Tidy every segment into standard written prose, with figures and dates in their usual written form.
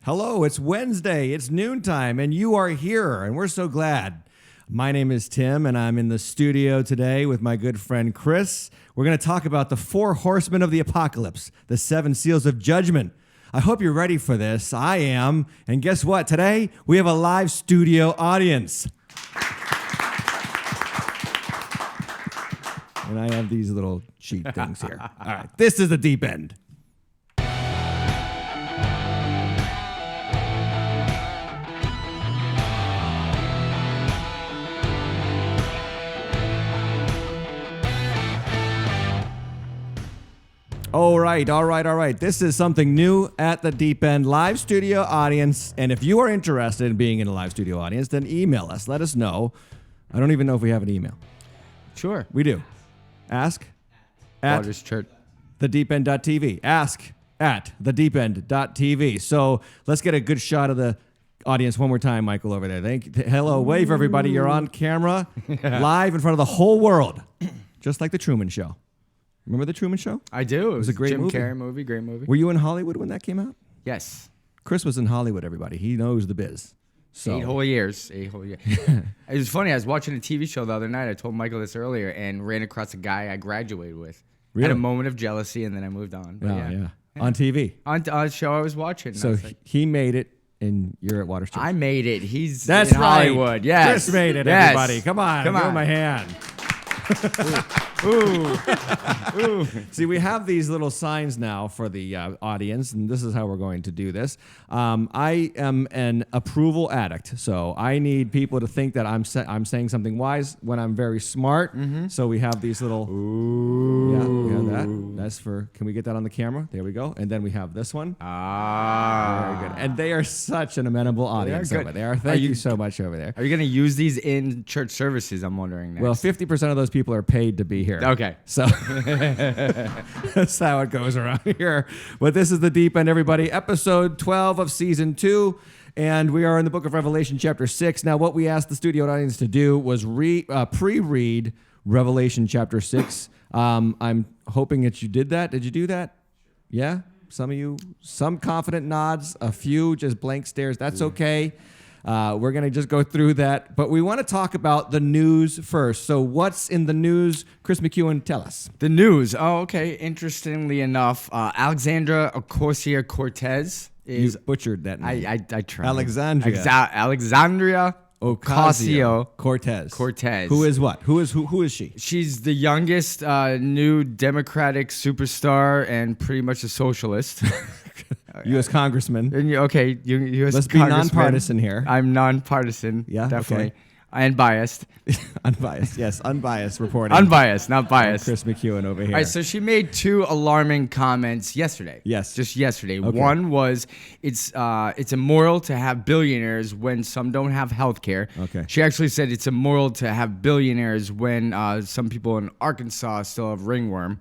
Hello, it's Wednesday, it's noontime, and you are here, and we're so glad. My name is Tim, and I'm in the studio today with my good friend Chris. We're going to talk about the 4 horsemen of the apocalypse, the 7 seals of judgment. I hope you're ready for this. I am. And guess what? Today, we have a live studio audience. And I have these little cheat things here. All right, this is the deep end. All right. This is something new at the deep end, live studio audience. And if you are interested in being in a live studio audience, then email us. Let us know. I don't even know if we have an email. Sure. We do. Ask at thedeepend.tv. Ask at thedeepend.tv. So let's get a good shot of the audience one more time, Michael, over there. Hello, wave everybody. You're on camera, live in front of the whole world, just like the Truman Show. Remember the Truman Show? I do. It was a great Jim movie. Carrey movie, great movie. Were you in Hollywood when that came out? Yes. Chris was in Hollywood, everybody. He knows the biz. So 8 whole years. It was funny. I was watching a TV show the other night. I told Michael this earlier and ran across a guy I graduated with. Really? Had a moment of jealousy and then I moved on. But yeah. On TV. On a show I was watching. So he made it and you're at Water Street. I made it. He's That's in right. Hollywood. Yes. Chris made it, yes. everybody. Come on. Give him a hand. Ooh. See, we have these little signs now for the audience, and this is how we're going to do this. I am an approval addict, so I need people to think that I'm saying something wise when I'm very smart. Mm-hmm. So we have these little... Ooh. Yeah, we have that. That's for... Can we get that on the camera? There we go. And then we have this one. Ah. Very good. And they are such an amenable audience over there. Thank you so much over there. Are you going to use these in church services, I'm wondering next? Well, 50% of those people are paid to be here. Okay. So that's how it goes around here. But this is the Deep End, everybody. Episode 12 of Season 2. And we are in the book of Revelation, chapter 6. Now, what we asked the studio audience to do was pre-read Revelation, chapter 6. I'm hoping that you did that. Did you do that? Yeah? Some of you, some confident nods, a few just blank stares. That's okay. We're going to just go through that. But we want to talk about the news first. So what's in the news? Chris McEwen, tell us. The news. Oh, okay. Interestingly enough, Alexandra Ocasio-Cortez is... You butchered that name. I tried. Alexandria Ocasio-Cortez. Who is what? Who is she? She's the youngest new Democratic superstar and pretty much a socialist. U.S. Congressman. U.S. Let's be nonpartisan here. I'm nonpartisan. Yeah, definitely. Okay. And biased. Unbiased, yes. Unbiased reporting. Unbiased, not biased. Chris McEwen over here. All right, so she made 2 alarming comments yesterday. Yes. Just yesterday. Okay. One was it's immoral to have billionaires when some don't have health care. Okay. She actually said it's immoral to have billionaires when some people in Arkansas still have ringworm.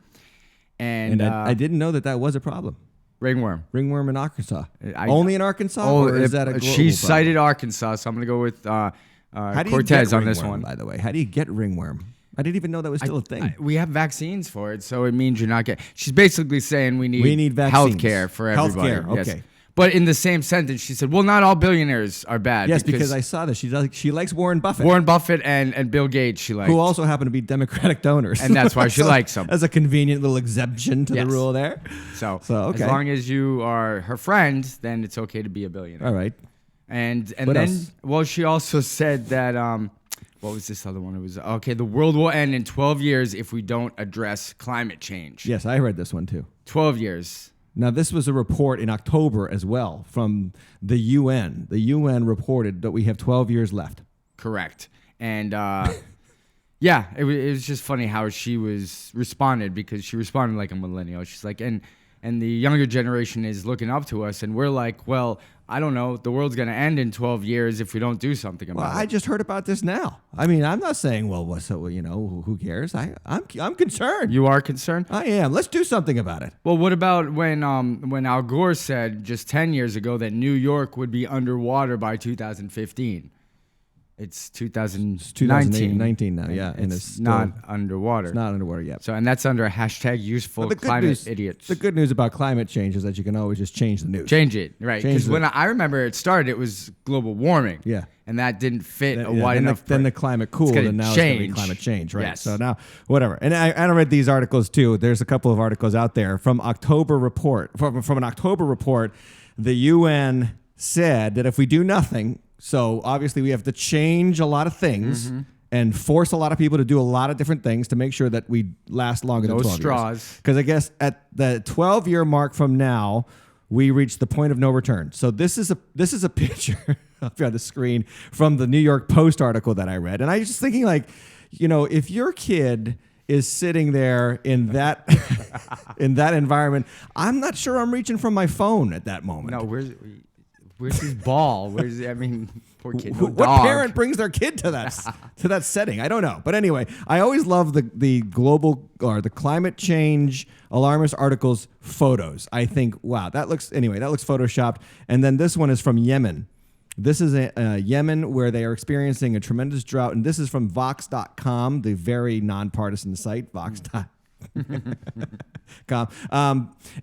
And I didn't know that was a problem. Ringworm. Ringworm in Arkansas. Only in Arkansas? Or is that a global She problem? cited Arkansas, so I'm going to go with Cortez on this one. By the way, how do you get ringworm? I didn't even know that was still a thing. We have vaccines for it, so it means you're not getting... She's basically saying we need vaccines. health care for everybody. Health care, okay. Yes. But in the same sentence, she said, well, not all billionaires are bad. Yes, because I saw this. She likes Warren Buffett. Warren Buffett and Bill Gates she likes. Who also happen to be Democratic donors. And that's why she likes them. As a convenient little exemption to the rule there. So okay. As long as you are her friend, then it's okay to be a billionaire. All right. And what then, else? Well, she also said that, what was this other one? It was, the world will end in 12 years if we don't address climate change. Yes, I read this one too. 12 years. Now, this was a report in October as well from the UN. The UN reported that we have 12 years left. Correct. And, it was just funny how she responded because she responded like a millennial. She's like, and the younger generation is looking up to us, and we're like, well, I don't know, the world's going to end in 12 years if we don't do something about it. Well, I just heard about this now. I mean, I'm not saying, who cares? I'm concerned. You are concerned? I am. Let's do something about it. Well, what about when Al Gore said just 10 years ago that New York would be underwater by 2015? It's 2019. It's 2019 now, yeah. And it's not underwater. It's not underwater yet. So, and that's under hashtag useful climate idiots. The good news about climate change is that you can always just change the news. Change it, right? Because when I remember it started, it was global warming. Yeah. And that didn't fit wide enough. Then the climate cooled, and now it's going to be climate change, right? Yes. So now, whatever. And I read these articles too. There's a couple of articles out there from an October report. The UN said that if we do nothing, so obviously we have to change a lot of things and force a lot of people to do a lot of different things to make sure that we last longer than 12 years. No straws. Because I guess at the 12-year mark from now, we reach the point of no return. So this is a picture up on the screen from the New York Post article that I read. And I was just thinking, like, you know, if your kid is sitting there in that in that environment, I'm not sure I'm reaching for my phone at that moment. No, where's his ball? Poor kid. No What dog. parent brings their kid to that setting? I don't know. But anyway, I always love the global or the climate change alarmist articles photos. I think, wow, that looks photoshopped. And then this one is from Yemen. This is Yemen, where they are experiencing a tremendous drought. And this is from Vox.com, the very nonpartisan site, Vox.com.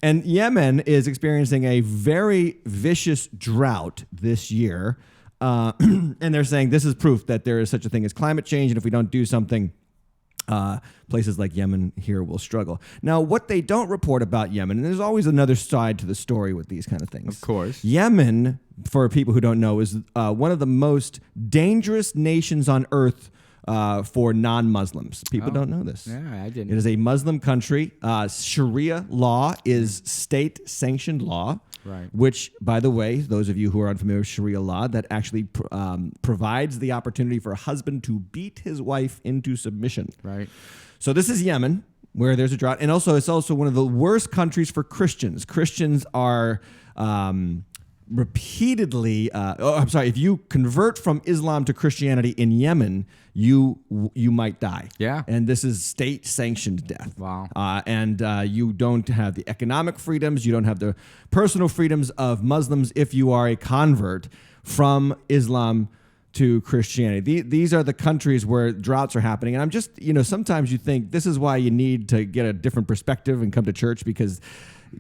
And Yemen is experiencing a very vicious drought this year. And they're saying this is proof that there is such a thing as climate change. And if we don't do something, places like Yemen here will struggle. Now, what they don't report about Yemen, and there's always another side to the story with these kind of things. Of course. Yemen, for people who don't know, is one of the most dangerous nations on earth for non-Muslims. People don't know this. Yeah, I didn't. It is a Muslim country. Sharia law is state-sanctioned law. Right. Which, by the way, those of you who are unfamiliar with Sharia law, that actually provides the opportunity for a husband to beat his wife into submission. Right. So this is Yemen, where there's a drought. And also, it's also one of the worst countries for Christians. Christians are repeatedly... if you convert from Islam to Christianity in Yemen, you might die. Yeah. And this is state-sanctioned death. Wow. And you don't have the economic freedoms. You don't have the personal freedoms of Muslims if you are a convert from Islam to Christianity. These are the countries where droughts are happening. And I'm just, sometimes you think this is why you need to get a different perspective and come to church, because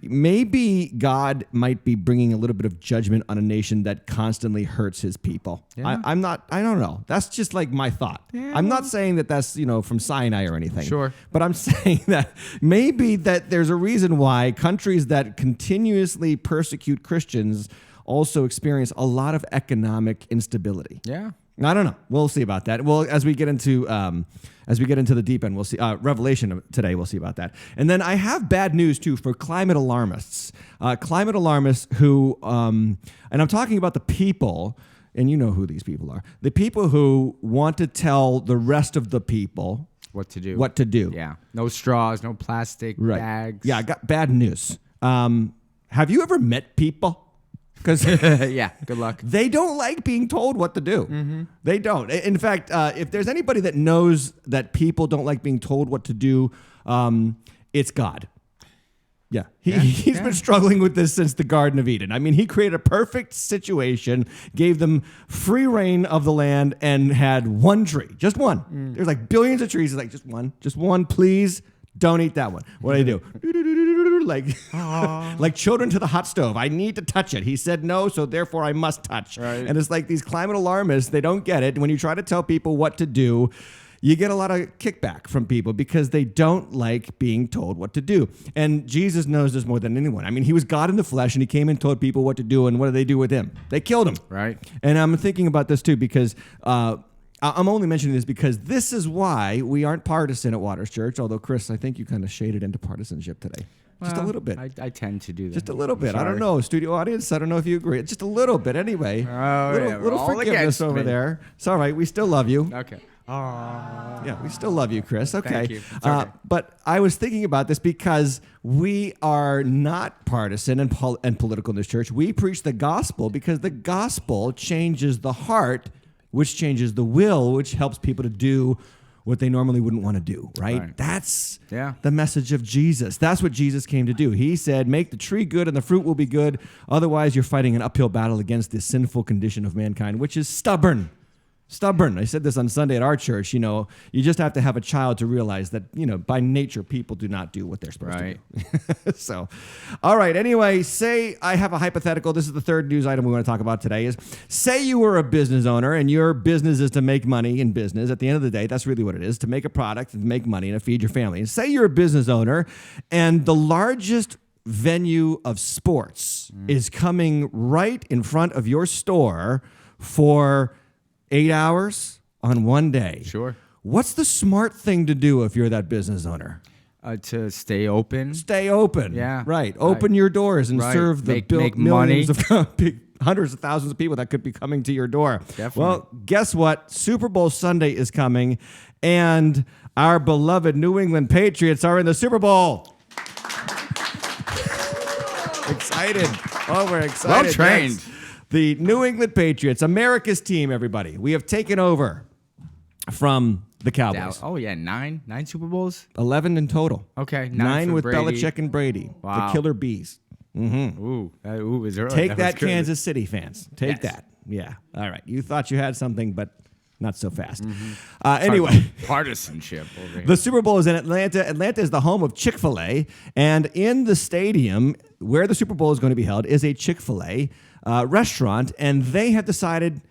maybe God might be bringing a little bit of judgment on a nation that constantly hurts his people. Yeah. I don't know. That's just like my thought. Yeah. I'm not saying that that's, from Sinai or anything. Sure. But I'm saying that maybe that there's a reason why countries that continuously persecute Christians also experience a lot of economic instability. Yeah. I don't know. We'll see about that. Well, as we get into the deep end, we'll see. Revelation today, we'll see about that. And then I have bad news too for climate alarmists. Climate alarmists who, and I'm talking about the people, and you know who these people are. The people who want to tell the rest of the people what to do. Yeah. No straws, no plastic bags. Yeah, I got bad news. Have you ever met people? Because yeah, good luck. They don't like being told what to do. Mm-hmm. They don't. In fact, if there's anybody that knows that people don't like being told what to do, it's God. Yeah, he's been struggling with this since the Garden of Eden. I mean, he created a perfect situation, gave them free reign of the land, and had one tree, just one. There's like billions of trees. He's like, just one, please. Don't eat that one. What do they do? Like children to the hot stove. I need to touch it. He said no, so therefore I must touch. Right. And it's like these climate alarmists, they don't get it. When you try to tell people what to do, you get a lot of kickback from people because they don't like being told what to do. And Jesus knows this more than anyone. I mean, he was God in the flesh, and he came and told people what to do, and what did they do with him? They killed him. Right. And I'm thinking about this too because... I'm only mentioning this because this is why we aren't partisan at Waters Church, although, Chris, I think you kind of shaded into partisanship today. Just a little bit. I tend to do that. Just a little bit. I don't know. Studio audience, I don't know if you agree. Just a little bit anyway. Little forgiveness over there. It's all right. We still love you. Okay. Yeah, we still love you, Chris. Okay. Thank you. It's okay. But I was thinking about this because we are not partisan and political in this church. We preach the gospel because the gospel changes the heart, which changes the will, which helps people to do what they normally wouldn't want to do, right? That's the message of Jesus. That's what Jesus came to do. He said, make the tree good and the fruit will be good. Otherwise, you're fighting an uphill battle against this sinful condition of mankind, which is stubborn. Stubborn. I said this on Sunday at our church. You know, you just have to have a child to realize that, you know, by nature, people do not do what they're supposed to do. So, all right. Anyway, say I have a hypothetical. This is the third news item we want to talk about today is say you were a business owner and your business is to make money in business. At the end of the day, that's really what it is, to make a product and make money and to feed your family. And say you're a business owner and the largest venue of sports is coming right in front of your store for 8 hours on one day. Sure. What's the smart thing to do if you're that business owner? To stay open. Stay open. Yeah. Right. Open your doors and serve the make millions money. of hundreds of thousands of people that could be coming to your door. Definitely. Well, guess what? Super Bowl Sunday is coming, and our beloved New England Patriots are in the Super Bowl. Excited. Oh, we're excited. Well trained. Yes. The New England Patriots, America's team, everybody. We have taken over from the Cowboys. Oh, yeah. Nine Super Bowls? 11 in total. Okay. Nine for with Brady. Belichick and Brady. Wow. The Killer Bees. Ooh, is early. Take that, was good. Kansas City fans. Take Yes. that. Yeah. All right. You thought you had something, but not so fast. Anyway. Partisanship over here. The Super Bowl is in Atlanta. Atlanta is the home of Chick-fil-A. And in the stadium where the Super Bowl is going to be held is a Chick-fil-A restaurant. And they have decided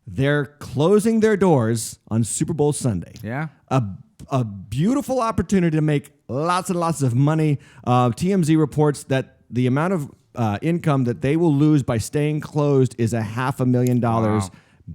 they're closing their doors on Super Bowl Sunday. Yeah. A beautiful opportunity to make lots and lots of money. TMZ reports that the amount of income that they will lose by staying closed is $500,000. Wow.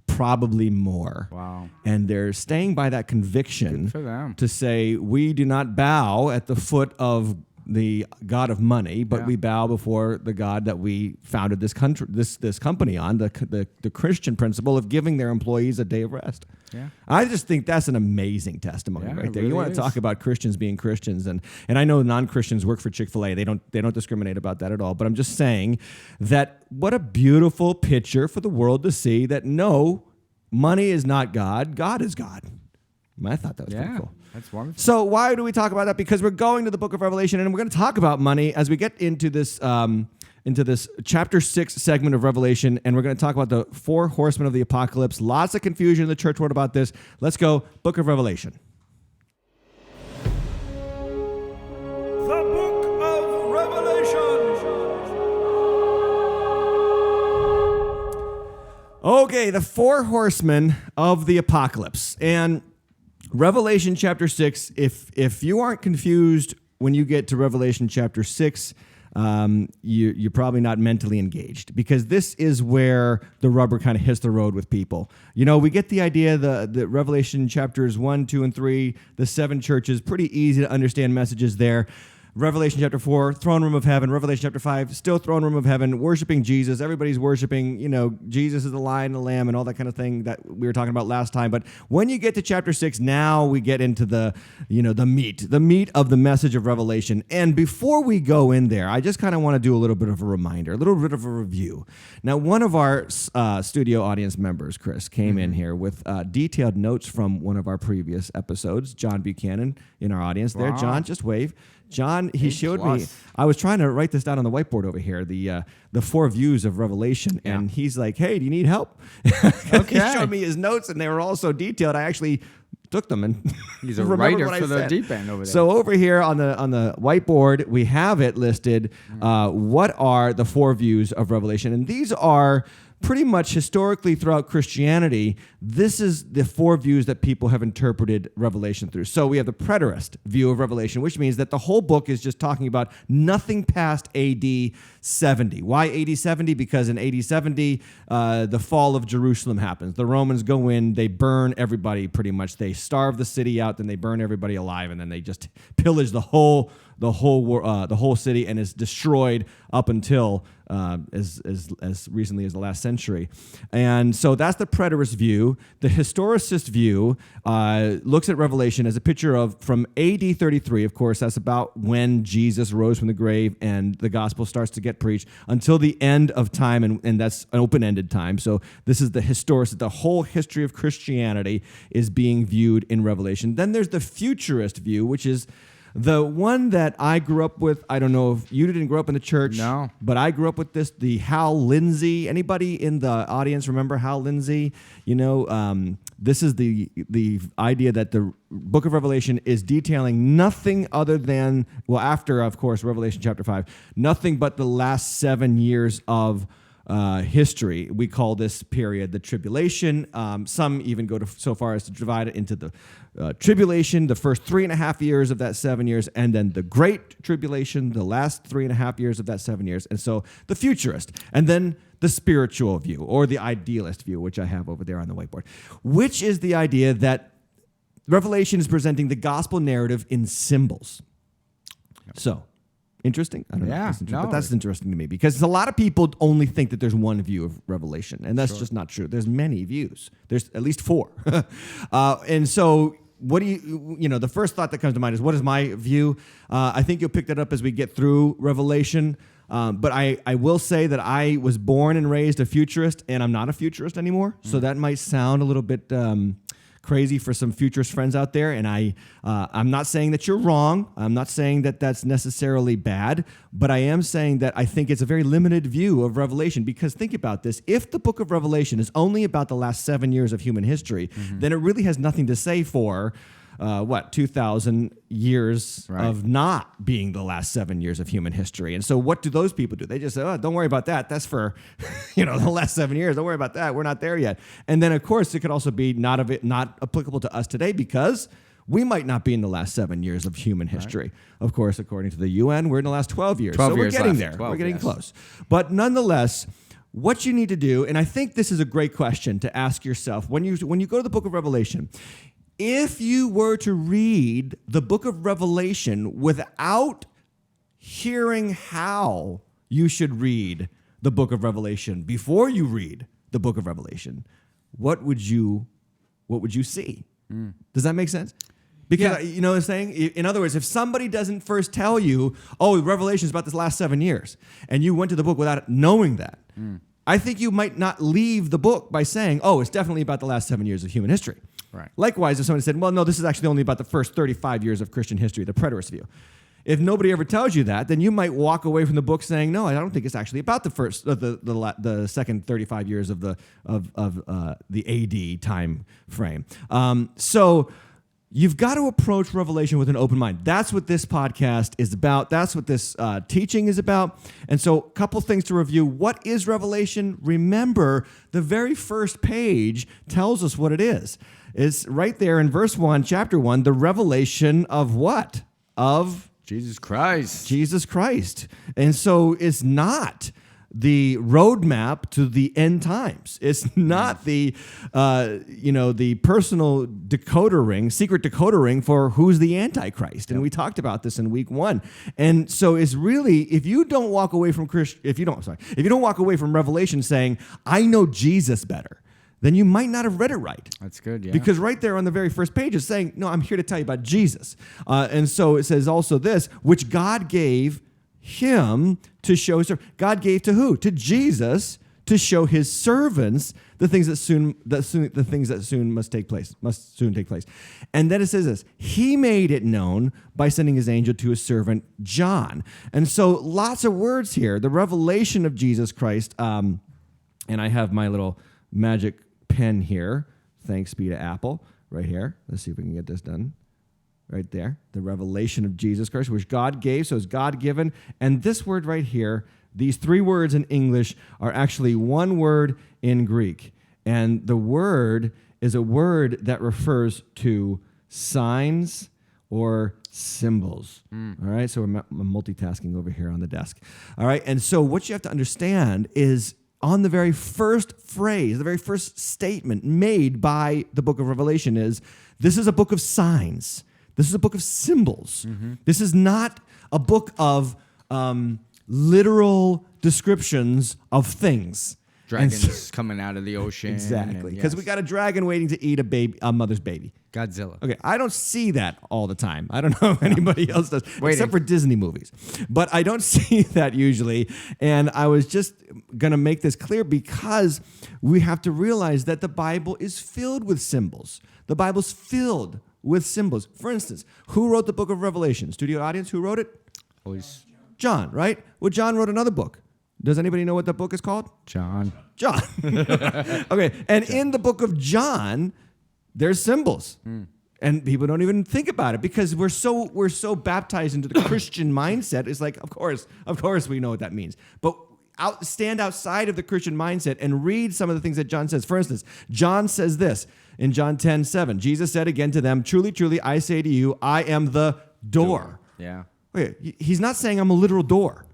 Probably more. Wow. And they're staying by that conviction Good for them. to say, we do not bow at the foot of the God of money, but Yeah. we bow before the God that we founded this country, this company on, the Christian principle of giving their employees a day of rest. Yeah. I just think that's an amazing testimony Yeah, right it there. You really want is. to talk about Christians being Christians, and I know non-Christians work for Chick-fil-A. They don't discriminate about that at all. But I'm just saying that what a beautiful picture for the world to see that no, money is not God. God is God. I thought that was pretty cool. That's wonderful. So why do we talk about that? Because we're going to the book of Revelation, and we're going to talk about money as we get into this chapter 6 segment of Revelation, and we're going to talk about the 4 horsemen of the apocalypse. Lots of confusion in the church world about this. Let's go, book of Revelation. The Book of Revelation. Okay, the 4 horsemen of the apocalypse. And Revelation chapter 6, if you aren't confused when you get to Revelation chapter 6, you're probably not mentally engaged, because this is where the rubber kind of hits the road with people. You know, we get the idea, the Revelation chapters 1, 2, and 3, the 7 churches, pretty easy to understand messages there. Revelation chapter 4, throne room of heaven. Revelation chapter 5, still throne room of heaven, worshiping Jesus. Everybody's worshiping, you know, Jesus is the lion, the lamb, and all that kind of thing that we were talking about last time. But when you get to chapter 6, now we get into the meat of the message of Revelation. And before we go in there, I just kind of want to do a little bit of a reminder, a little bit of a review. Now, one of our studio audience members, Chris, came in here with detailed notes from one of our previous episodes. John Buchanan in our audience there. Wow. John, just wave. John, he showed me. plus. I was trying to write this down on the whiteboard over here. The 4 views of Revelation, and he's like, "Hey, do you need help?" Okay. He showed me his notes, and they were all so detailed. I actually took them and He's a remembered writer what I for the said. deep end over there. So over here on the whiteboard, we have it listed. What are the 4 views of Revelation? And these are pretty much historically throughout Christianity, this is the 4 views that people have interpreted Revelation through. So we have the preterist view of Revelation, which means that the whole book is just talking about nothing past AD 70. Why AD 70? Because in AD 70, the fall of Jerusalem happens. The Romans go in, they burn everybody pretty much. They starve the city out, then they burn everybody alive, and then they just pillage the whole city, and is destroyed up until as recently as the last century. And so that's the preterist view. The historicist view looks at Revelation as a picture of from AD 33, of course, that's about when Jesus rose from the grave and the gospel starts to get preached, until the end of time, and that's an open-ended time. So this is the historicist. The whole history of Christianity is being viewed in Revelation. Then there's the futurist view, which is The one that I grew up with, I don't know if you didn't grow up in the church. No. But I grew up with this, the Hal Lindsey. Anybody in the audience remember Hal Lindsey? You know, this is the idea that the book of Revelation is detailing nothing other than, well, after, of course, Revelation chapter 5, nothing but the last 7 years of history. We call this period the tribulation. Some even go so far as to divide it into the tribulation, the first 3.5 years of that 7 years, and then the great tribulation, the last 3.5 years of that 7 years. And so the futurist, and then the spiritual view or the idealist view, which I have over there on the whiteboard, which is the idea that Revelation is presenting the gospel narrative in symbols. So, interesting? I don't know. Yeah, That's interesting, no. but that's interesting to me because a lot of people only think that there's one view of Revelation, and that's just not true. There's many views. There's at least 4. And so what do you know, the first thought that comes to mind is, what is my view? I think you'll pick that up as we get through Revelation. But I will say that I was born and raised a futurist, and I'm not a futurist anymore. So that might sound a little bit crazy for some futurist friends out there. And I'm not saying that you're wrong. I'm not saying that that's necessarily bad. But I am saying that I think it's a very limited view of Revelation. Because think about this. If the book of Revelation is only about the last 7 years of human history, then it really has nothing to say for 2,000 years of not being the last 7 years of human history. And so what do those people do? They just say, oh, don't worry about that. That's for, the last 7 years. Don't worry about that. We're not there yet. And then, of course, it could also be not applicable to us today because we might not be in the last 7 years of human history. Of course, according to the UN, we're in the last 12 years. 12 so years we're getting left. there. We're getting close. But nonetheless, what you need to do, and I think this is a great question to ask yourself when you go to the book of Revelation, if you were to read the book of Revelation without hearing how you should read the book of Revelation before you read the book of Revelation, what would you see? Does that make sense? Because, you know what I'm saying? In other words, if somebody doesn't first tell you, oh, Revelation is about this last 7 years, and you went to the book without knowing that, I think you might not leave the book by saying, oh, it's definitely about the last 7 years of human history. Right. Likewise, if somebody said, well, no, this is actually only about the first 35 years of Christian history, the preterist view. If nobody ever tells you that, then you might walk away from the book saying, no, I don't think it's actually about the second 35 years of the AD time frame. So you've got to approach Revelation with an open mind. That's what this podcast is about. That's what this teaching is about. And so a couple things to review. What is Revelation? Remember, the very first page tells us what it is. It's right there in verse 1, chapter 1, the revelation of what? Of Jesus Christ. Jesus Christ. And so it's not the roadmap to the end times. It's not the personal decoder ring, secret decoder ring for who's the Antichrist. And we talked about this in week 1. And so it's really, if you don't walk away from Revelation saying, I know Jesus better, then you might not have read it right. That's good, yeah. Because right there on the very first page is saying, no, I'm here to tell you about Jesus. And so it says also this, which God gave him to show his servants. God gave to who? To Jesus to show his servants the things that soon must take place. And then it says this, he made it known by sending his angel to his servant John. And so lots of words here. The revelation of Jesus Christ, and I have my little magic pen here. Thanks be to Apple right here. Let's see if we can get this done. Right there. The revelation of Jesus Christ, which God gave, so it's God-given. And this word right here, these 3 words in English are actually one word in Greek. And the word is a word that refers to signs or symbols. All right, so I'm multitasking over here on the desk. All right, and so what you have to understand is on the very first phrase, the very first statement made by the book of Revelation is, this is a book of signs. This is a book of symbols. This is not a book of literal descriptions of things. Dragons coming out of the ocean. Exactly, because we got a dragon waiting to eat a mother's baby. Godzilla. Okay, I don't see that all the time. I don't know if anybody else does, except for Disney movies. But I don't see that usually. And I was just going to make this clear because we have to realize that the Bible is filled with symbols. The Bible's filled with symbols. For instance, who wrote the book of Revelation? Studio audience, who wrote it? Always John, right? Well, John wrote another book. Does anybody know what that book is called? John. John. Okay, and in the book of John, there's symbols. And people don't even think about it because we're so baptized into the Christian mindset. It's like, of course we know what that means. But stand outside of the Christian mindset and read some of the things that John says. For instance, John says this in John 10:7. Jesus said again to them, "Truly, truly, I say to you, I am the door." Yeah. Okay, he's not saying I'm a literal door.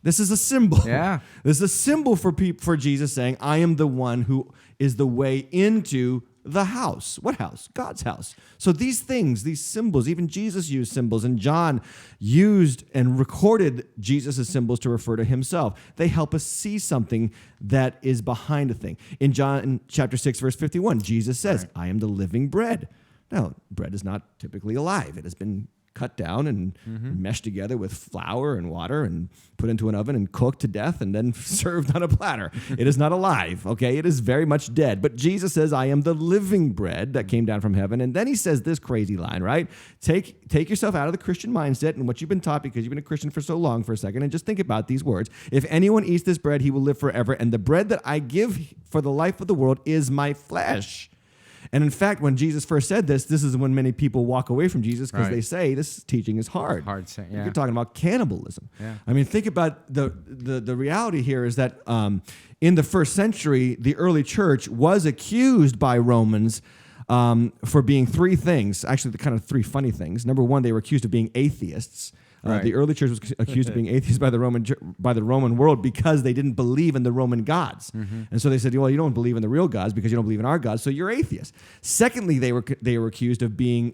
This is a symbol. Yeah. This is a symbol for Jesus saying, I am the one who is the way into the house. What house? God's house. So these things, these symbols, even Jesus used symbols, and John used and recorded Jesus' symbols to refer to himself. They help us see something that is behind a thing. In John chapter 6, verse 51, Jesus says, I am the living bread. Now, bread is not typically alive. It has been cut down and meshed together with flour and water and put into an oven and cooked to death and then served on a platter. It is not alive, okay? It is very much dead. But Jesus says, I am the living bread that came down from heaven. And then he says this crazy line, right? Take yourself out of the Christian mindset and what you've been taught because you've been a Christian for so long for a second and just think about these words. If anyone eats this bread, he will live forever. And the bread that I give for the life of the world is my flesh. And in fact, when Jesus first said this is when many people walk away from Jesus because they say this teaching is hard. Hard saying, yeah. You're talking about cannibalism. Yeah. I mean, think about the reality here is that in the first century, the early church was accused by Romans for being three things. Actually, the kind of three funny things. Number one, they were accused of being atheists. The early church was accused of being atheists by the Roman world because they didn't believe in the Roman gods, and so they said, "Well, you don't believe in the real gods because you don't believe in our gods, so you're atheist." Secondly, they were accused of being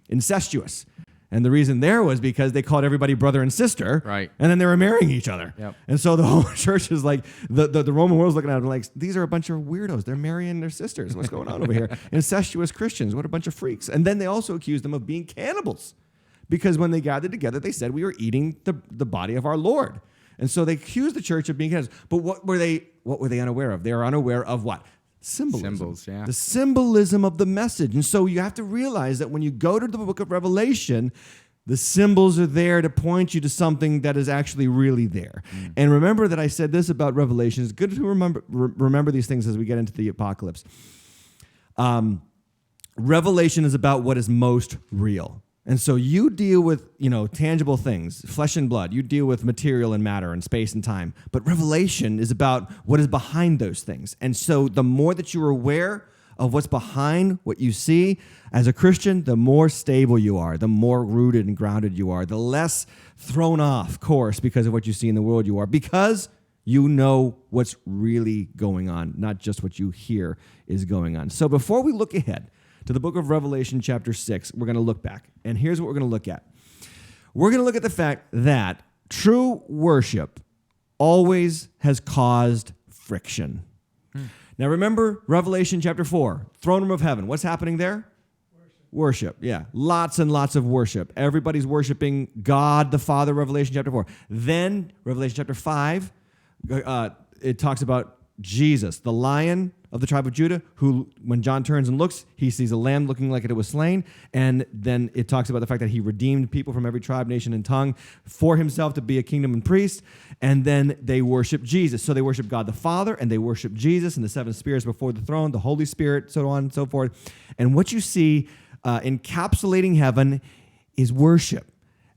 incestuous, and the reason there was because they called everybody brother and sister, right? And then they were marrying each other, Yep. And so the whole church is like the Roman world's looking at them like these are a bunch of weirdos. They're marrying their sisters. What's going on over here? Incestuous Christians. What a bunch of freaks! And then they also accused them of being cannibals. Because when they gathered together, they said we were eating the body of our Lord. And so they accused the church of being cannibals. But what were they unaware of? They were unaware of what? Symbolism. Symbols, yeah. The symbolism of the message. And so you have to realize that when you go to the book of Revelation, the symbols are there to point you to something that is actually really there. And remember that I said this about Revelation. It's good to remember these things as we get into the apocalypse. Revelation is about what is most real. And so you deal with, tangible things, flesh and blood. You deal with material and matter and space and time. But Revelation is about what is behind those things. And so the more that you are aware of what's behind what you see as a Christian, the more stable you are, the more rooted and grounded you are, the less thrown off course because of what you see in the world you are, because you know what's really going on, not just what you hear is going on. So before we look ahead to the book of Revelation chapter 6, we're going to look back. And here's what we're going to look at. We're going to look at the fact that true worship always has caused friction. Now remember Revelation chapter 4, throne room of heaven. What's happening there? Worship, yeah. Lots and lots of worship. Everybody's worshiping God the Father, Revelation chapter 4. Then Revelation chapter 5, it talks about Jesus, the Lion of the tribe of Judah, who, when John turns and looks, he sees a lamb looking like it was slain. And then it talks about the fact that he redeemed people from every tribe, nation, and tongue for himself to be a kingdom and priest. And then they worship Jesus. So they worship God the Father, and they worship Jesus and the seven spirits before the throne, the Holy Spirit, so on and so forth. And what you see encapsulating heaven is worship.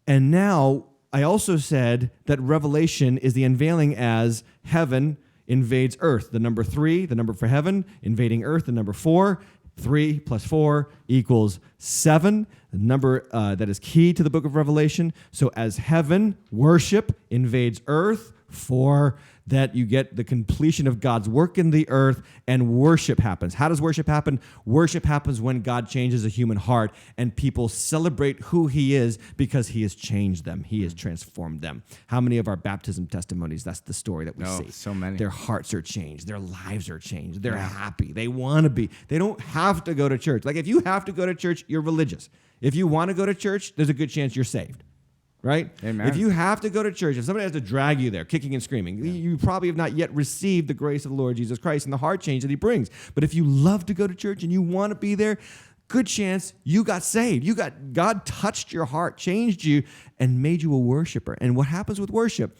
And now, I also said that Revelation is the unveiling as heaven invades earth. The number 3, the number for heaven, invading earth, the number 4. 3 plus 4 equals 7, the number that is key to the book of Revelation. So as heaven, worship, invades earth, 4, that you get the completion of God's work in the earth, and worship happens. How does worship happen? Worship happens when God changes a human heart and people celebrate who he is because he has changed them. He has transformed them. How many of our baptism testimonies, that's the story that we see. So many. Their hearts are changed. Their lives are changed. They're happy. They want to be. They don't have to go to church. Like if you have to go to church, you're religious. If you want to go to church, there's a good chance you're saved. Right? Amen. If you have to go to church, if somebody has to drag you there, kicking and screaming, you probably have not yet received the grace of the Lord Jesus Christ and the heart change that he brings. But if you love to go to church and you want to be there, good chance you got saved. God touched your heart, changed you, and made you a worshiper. And what happens with worship,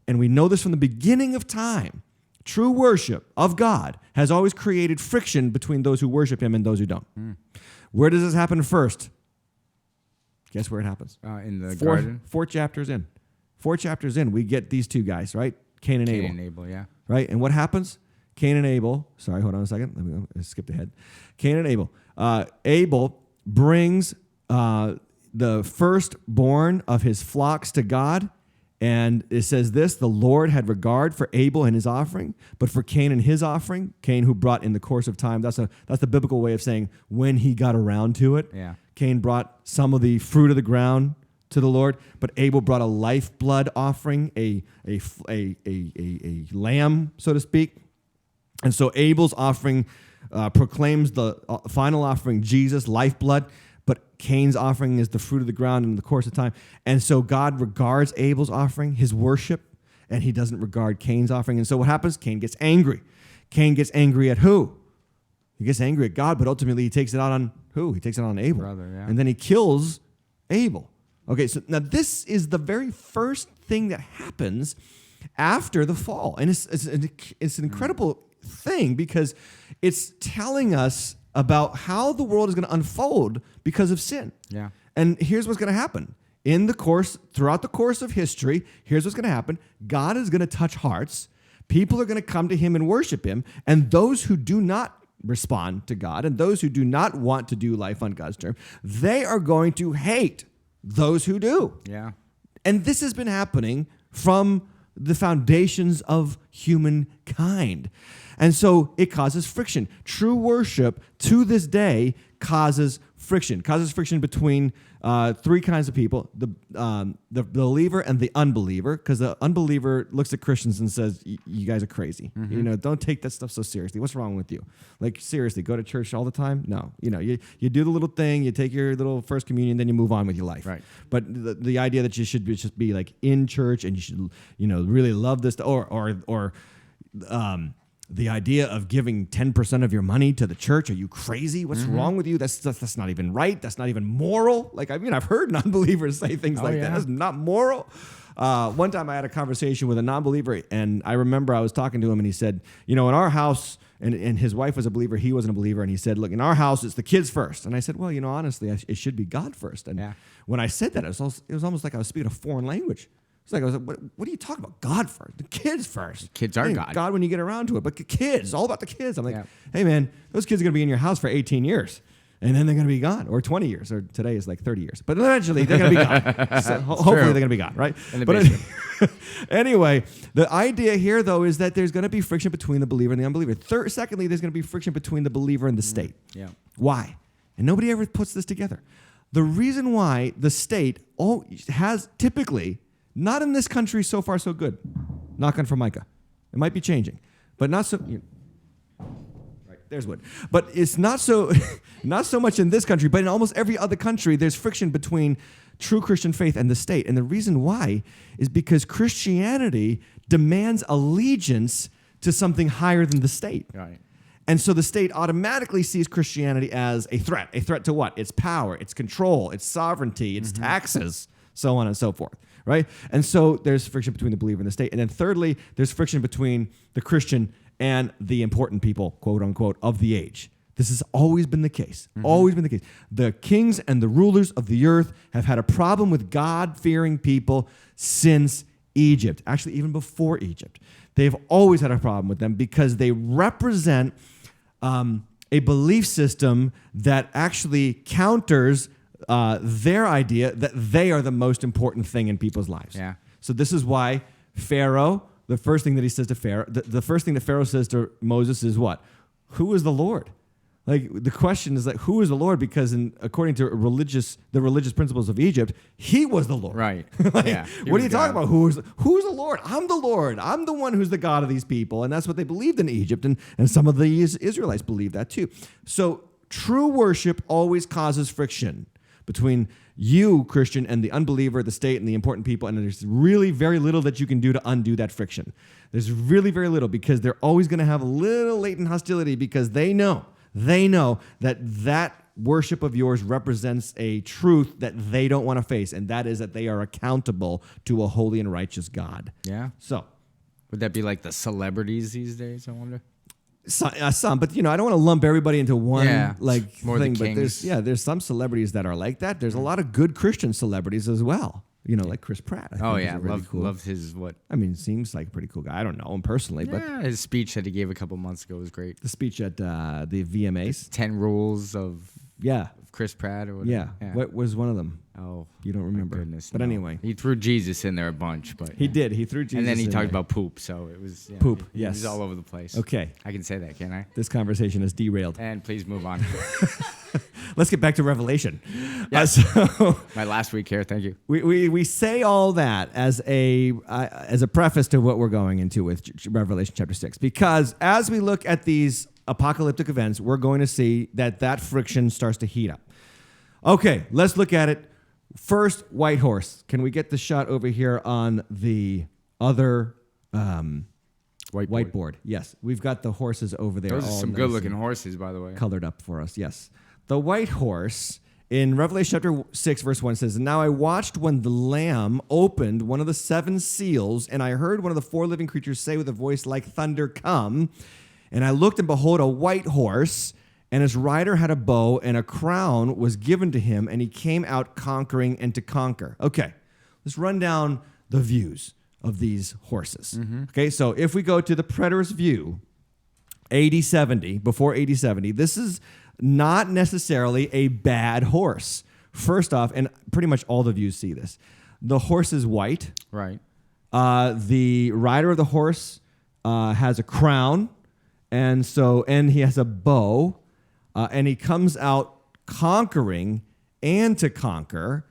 and we know this from the beginning of time, true worship of God has always created friction between those who worship him and those who don't. Where does this happen first? Guess where it happens? In the garden. 4 chapters in. 4 chapters in, we get these two guys, right? Cain and Abel. Cain and Abel, yeah. Right? And what happens? Cain and Abel. Sorry, hold on a second. Let me skip ahead. Cain and Abel. Abel brings the firstborn of his flocks to God. And it says this, the Lord had regard for Abel and his offering, but for Cain and his offering, Cain who brought in the course of time, that's the biblical way of saying when he got around to it. Yeah. Cain brought some of the fruit of the ground to the Lord, but Abel brought a lifeblood offering, a lamb, so to speak. And so Abel's offering proclaims the final offering, Jesus, lifeblood, but Cain's offering is the fruit of the ground in the course of time. And so God regards Abel's offering, his worship, and he doesn't regard Cain's offering. And so what happens? Cain gets angry. Cain gets angry at who? He gets angry at God, but ultimately he takes it out on who? He takes it out on Abel. Brother, yeah. And then he kills Abel. Okay, so now this is the very first thing that happens after the fall. And it's an incredible thing because it's telling us about how the world is going to unfold because of sin. Yeah. And here's what's going to happen. Throughout the course of history, here's what's going to happen. God is going to touch hearts. People are going to come to him and worship him. And those who do not respond to God and those who do not want to do life on God's terms, they are going to hate those who do. Yeah. And this has been happening from the foundations of humankind. And so it causes friction. True worship to this day causes friction between three kinds of people, the believer and the unbeliever, because the unbeliever looks at Christians and says, you guys are crazy. Don't take that stuff so seriously. What's wrong with you? Like, seriously, go to church all the time? No. You do the little thing, you take your little first communion, then you move on with your life. Right. But the idea that you should just be like in church and you should, really love this, or the idea of giving 10% of your money to the church. Are you crazy? What's wrong with you? That's not even right. That's not even moral. Like, I've heard non-believers say things that. That's not moral. One time I had a conversation with a non-believer, and I remember I was talking to him, and he said, in our house, and his wife was a believer, he wasn't a believer, and he said, look, in our house, it's the kids first. And I said, well, honestly, it should be God first. And when I said that, it was almost like I was speaking a foreign language. I was like, what are you talking about? God first. The kids first. The kids are God. God when you get around to it. But the kids, all about the kids. I'm like, hey, man, those kids are going to be in your house for 18 years. And then they're going to be gone. Or 20 years. Or today is like 30 years. But eventually they're going to be gone. So hopefully they're going to be gone, right? But anyway, the idea here, though, is that there's going to be friction between the believer and the unbeliever. Secondly, there's going to be friction between the believer and the state. Yeah. Why? And nobody ever puts this together. The reason why the state has typically... Not in this country, so far so good. Knock on Formica. It might be changing, but not so. Right, there's wood. But it's not so much in this country, but in almost every other country, there's friction between true Christian faith and the state. And the reason why is because Christianity demands allegiance to something higher than the state. Right. And so the state automatically sees Christianity as a threat. A threat to what? Its power, its control, its sovereignty, its taxes, so on and so forth. Right? And so there's friction between the believer and the state. And then thirdly, there's friction between the Christian and the important people, quote unquote, of the age. This has always been the case. Always been the case. The kings and the rulers of the earth have had a problem with God-fearing people since Egypt. Actually, even before Egypt. They've always had a problem with them because they represent a belief system that actually counters their idea that they are the most important thing in people's lives. Yeah. So this is why Pharaoh, the first thing that he says to Pharaoh, the first thing that Pharaoh says to Moses is what? Who is the Lord? Like, the question is like, who is the Lord? Because according to the religious principles of Egypt, he was the Lord. Right. Like, Yeah. What are you talking about? Who's the Lord? I'm the Lord. I'm the one who's the God of these people. And that's what they believed in Egypt. And some of the Israelites believed that too. So true worship always causes friction between you, Christian, and the unbeliever, the state, and the important people. And there's really very little that you can do to undo that friction. There's really very little because they're always going to have a little latent hostility because they know that worship of yours represents a truth that they don't want to face, and that is that they are accountable to a holy and righteous God. Yeah. So, Would that be like the celebrities these days, I wonder? some, but I don't want to lump everybody into one More thing. the But kings. there's some celebrities that are like that. There's a lot of good Christian celebrities as well. Like Chris Pratt. I think is really cool. Loved his what? I mean, seems like a pretty cool guy. I don't know him personally, but His speech that he gave a couple months ago was great. the speech at the VMAs. 10 rules of Yeah. Chris Pratt or whatever. Yeah. What was one of them? Oh, You don't remember. my goodness. But no. anyway. He threw Jesus in there a bunch, but He did. He threw Jesus And then he in talked there. about poop, so it was Poop, He yes. was all over the place. Okay. I can say that, can't I? This conversation is derailed. And please move on. Let's get back to Revelation. Yes. So My last week here, thank you. we say all that as a preface to what we're going into with Revelation chapter 6, because as we look at these apocalyptic events, we're going to see that friction starts to heat up. Okay, let's look at it. First, white horse. Can we get the shot over here on the other whiteboard? Yes, we've got the horses over there. Those are all some nice good-looking and horses, by the way. colored up for us. Yes, the white horse in Revelation chapter 6, verse 1 says, "Now I watched when the Lamb opened one of the 7 seals, and I heard one of the 4 living creatures say with a voice like thunder, 'Come!' And I looked, and behold, a white horse, and his rider had a bow, and a crown was given to him, and he came out conquering and to conquer." Okay, let's run down the views of these horses. Okay, so if we go to the preterist view, AD 70, before AD 70, this is not necessarily a bad horse. First off, and pretty much all the views see this, the horse is white. Right. The rider of the horse has a crown, and he has a bow. And he comes out conquering and to conquer.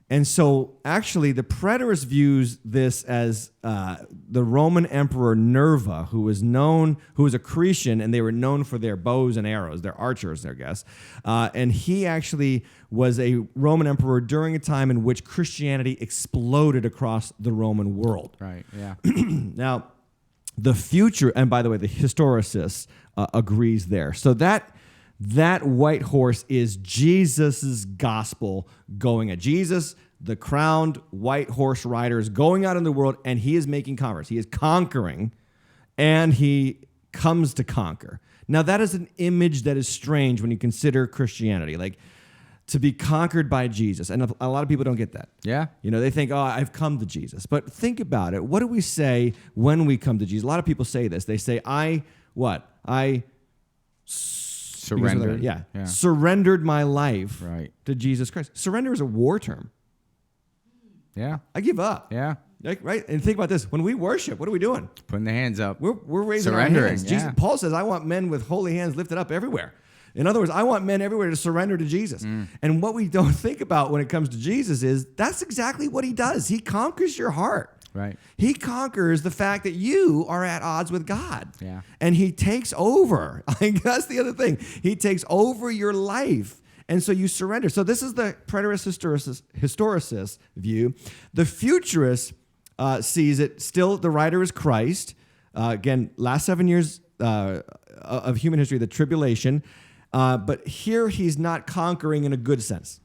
And so actually the preterist views this as the Roman Emperor Nerva, who was a Cretan, and they were known for their bows and arrows, their archers, I guess. And he actually was a Roman emperor during a time in which Christianity exploded across the Roman world. Right, yeah. Now, the future, and by the way, the historicist agrees there. So that white horse is Jesus' gospel going at Jesus, the crowned white horse rider, is going out in the world, and he is making commerce. He is conquering, and he comes to conquer. Now, that is an image that is strange when you consider Christianity, like to be conquered by Jesus. And a lot of people don't get that. Yeah. They think, oh, I've come to Jesus. But think about it. What do we say when we come to Jesus? A lot of people say this. They say, I Surrendered. Yeah. Surrendered my life Right. to Jesus Christ. Surrender is a war term. Yeah. I give up. Yeah. Right? And think about this. When we worship, what are we doing? Putting the hands up. We're raising our Surrendering, hands. yeah. Paul says, I want men with holy hands lifted up everywhere. In other words, I want men everywhere to surrender to Jesus. And what we don't think about when it comes to Jesus is that's exactly what he does. He conquers your heart. Right. He conquers the fact that you are at odds with God. Yeah. And he takes over. That's the other thing. He takes over your life. And so you surrender. So this is the preterist historicist view. The futurist sees it still, the rider is Christ. Again, last 7 years of human history, the tribulation. But here he's not conquering in a good sense.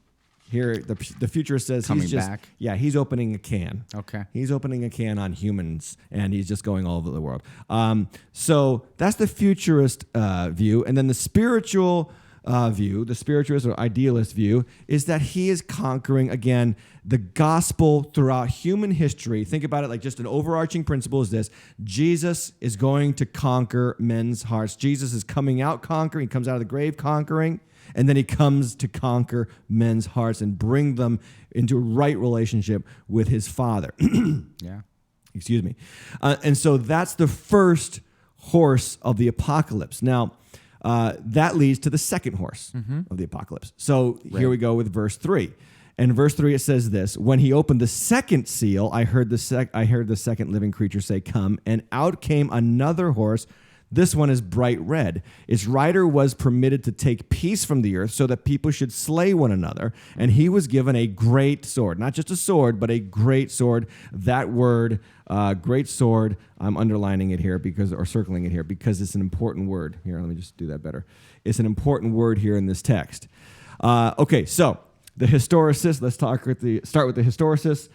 Here, the futurist says Coming he's just back. Yeah, he's opening a can. Okay. He's opening a can on humans, and he's just going all over the world. So that's the futurist view, and then the spiritual view, the spiritualist or idealist view, is that he is conquering again the gospel throughout human history. Think about it like just an overarching principle is this: Jesus is going to conquer men's hearts. Jesus is coming out conquering. He comes out of the grave conquering. And then he comes to conquer men's hearts and bring them into a right relationship with his Father. Yeah. Excuse me. And so that's the first horse of the apocalypse. Now, that leads to the second horse of the apocalypse. So here we go with verse 3. And in verse 3 it says this: "When he opened the second seal, I heard the second living creature say, 'Come,' and out came another horse. This one is bright red. Its rider was permitted to take peace from the earth so that people should slay one another. And he was given a great sword." Not just a sword, but a great sword. That word, great sword, I'm underlining it here or circling it here because it's an important word. Here, let me just do that better. It's an important word here in this text. Okay, so the historicists, let's start with the historicists.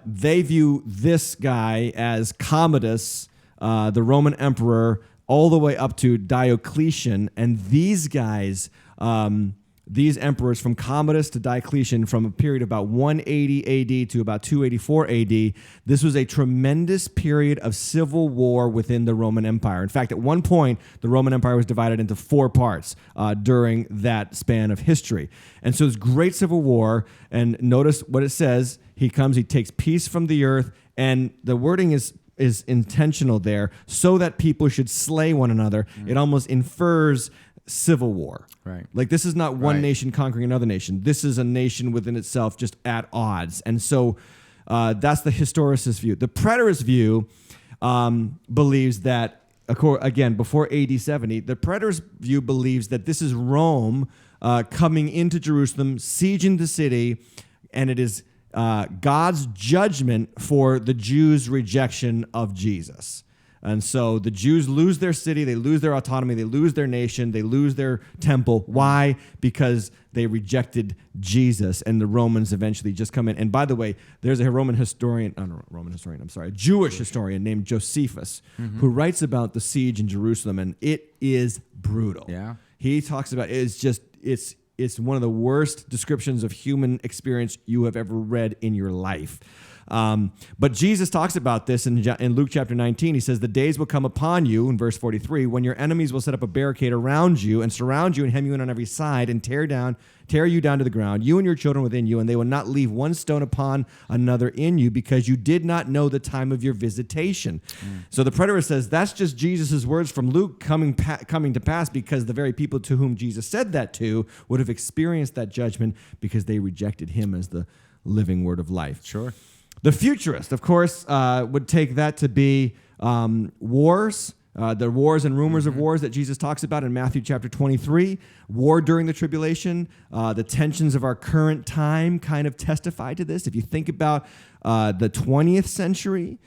They view this guy as Commodus, the Roman emperor, all the way up to Diocletian. And these guys, these emperors from Commodus to Diocletian, from a period of about 180 AD to about 284 AD, this was a tremendous period of civil war within the Roman Empire. In fact, at one point, the Roman Empire was divided into 4 parts during that span of history. And so it's great civil war. And notice what it says. He comes, he takes peace from the earth, and the wording is intentional there, so that people should slay one another. It almost infers civil war. Right. Like, this is not one Right. nation conquering another nation. This is a nation within itself, just at odds. And so that's the historicist view. The preterist view believes that, again, before AD 70, the preterist view believes that this is Rome coming into Jerusalem, sieging the city, and it is God's judgment for the Jews' rejection of Jesus. And so the Jews lose their city, they lose their autonomy, they lose their nation, they lose their temple. Why? Because they rejected Jesus, and the Romans eventually just come in. And by the way, there's a a Jewish historian named Josephus, who writes about the siege in Jerusalem, and it is brutal. Yeah. He talks about it's one of the worst descriptions of human experience you have ever read in your life. But Jesus talks about this in Luke chapter 19. He says, the days will come upon you, in verse 43, when your enemies will set up a barricade around you and surround you and hem you in on every side and tear you down to the ground, you and your children within you, and they will not leave one stone upon another in you, because you did not know the time of your visitation. So the preterist says that's just Jesus' words from Luke coming to pass, because the very people to whom Jesus said that to would have experienced that judgment because they rejected him as the living word of life. Sure. The futurist, of course, would take that to be wars, the wars and rumors of wars that Jesus talks about in Matthew chapter 23. War during the tribulation, the tensions of our current time kind of testify to this. If you think about the 20th century,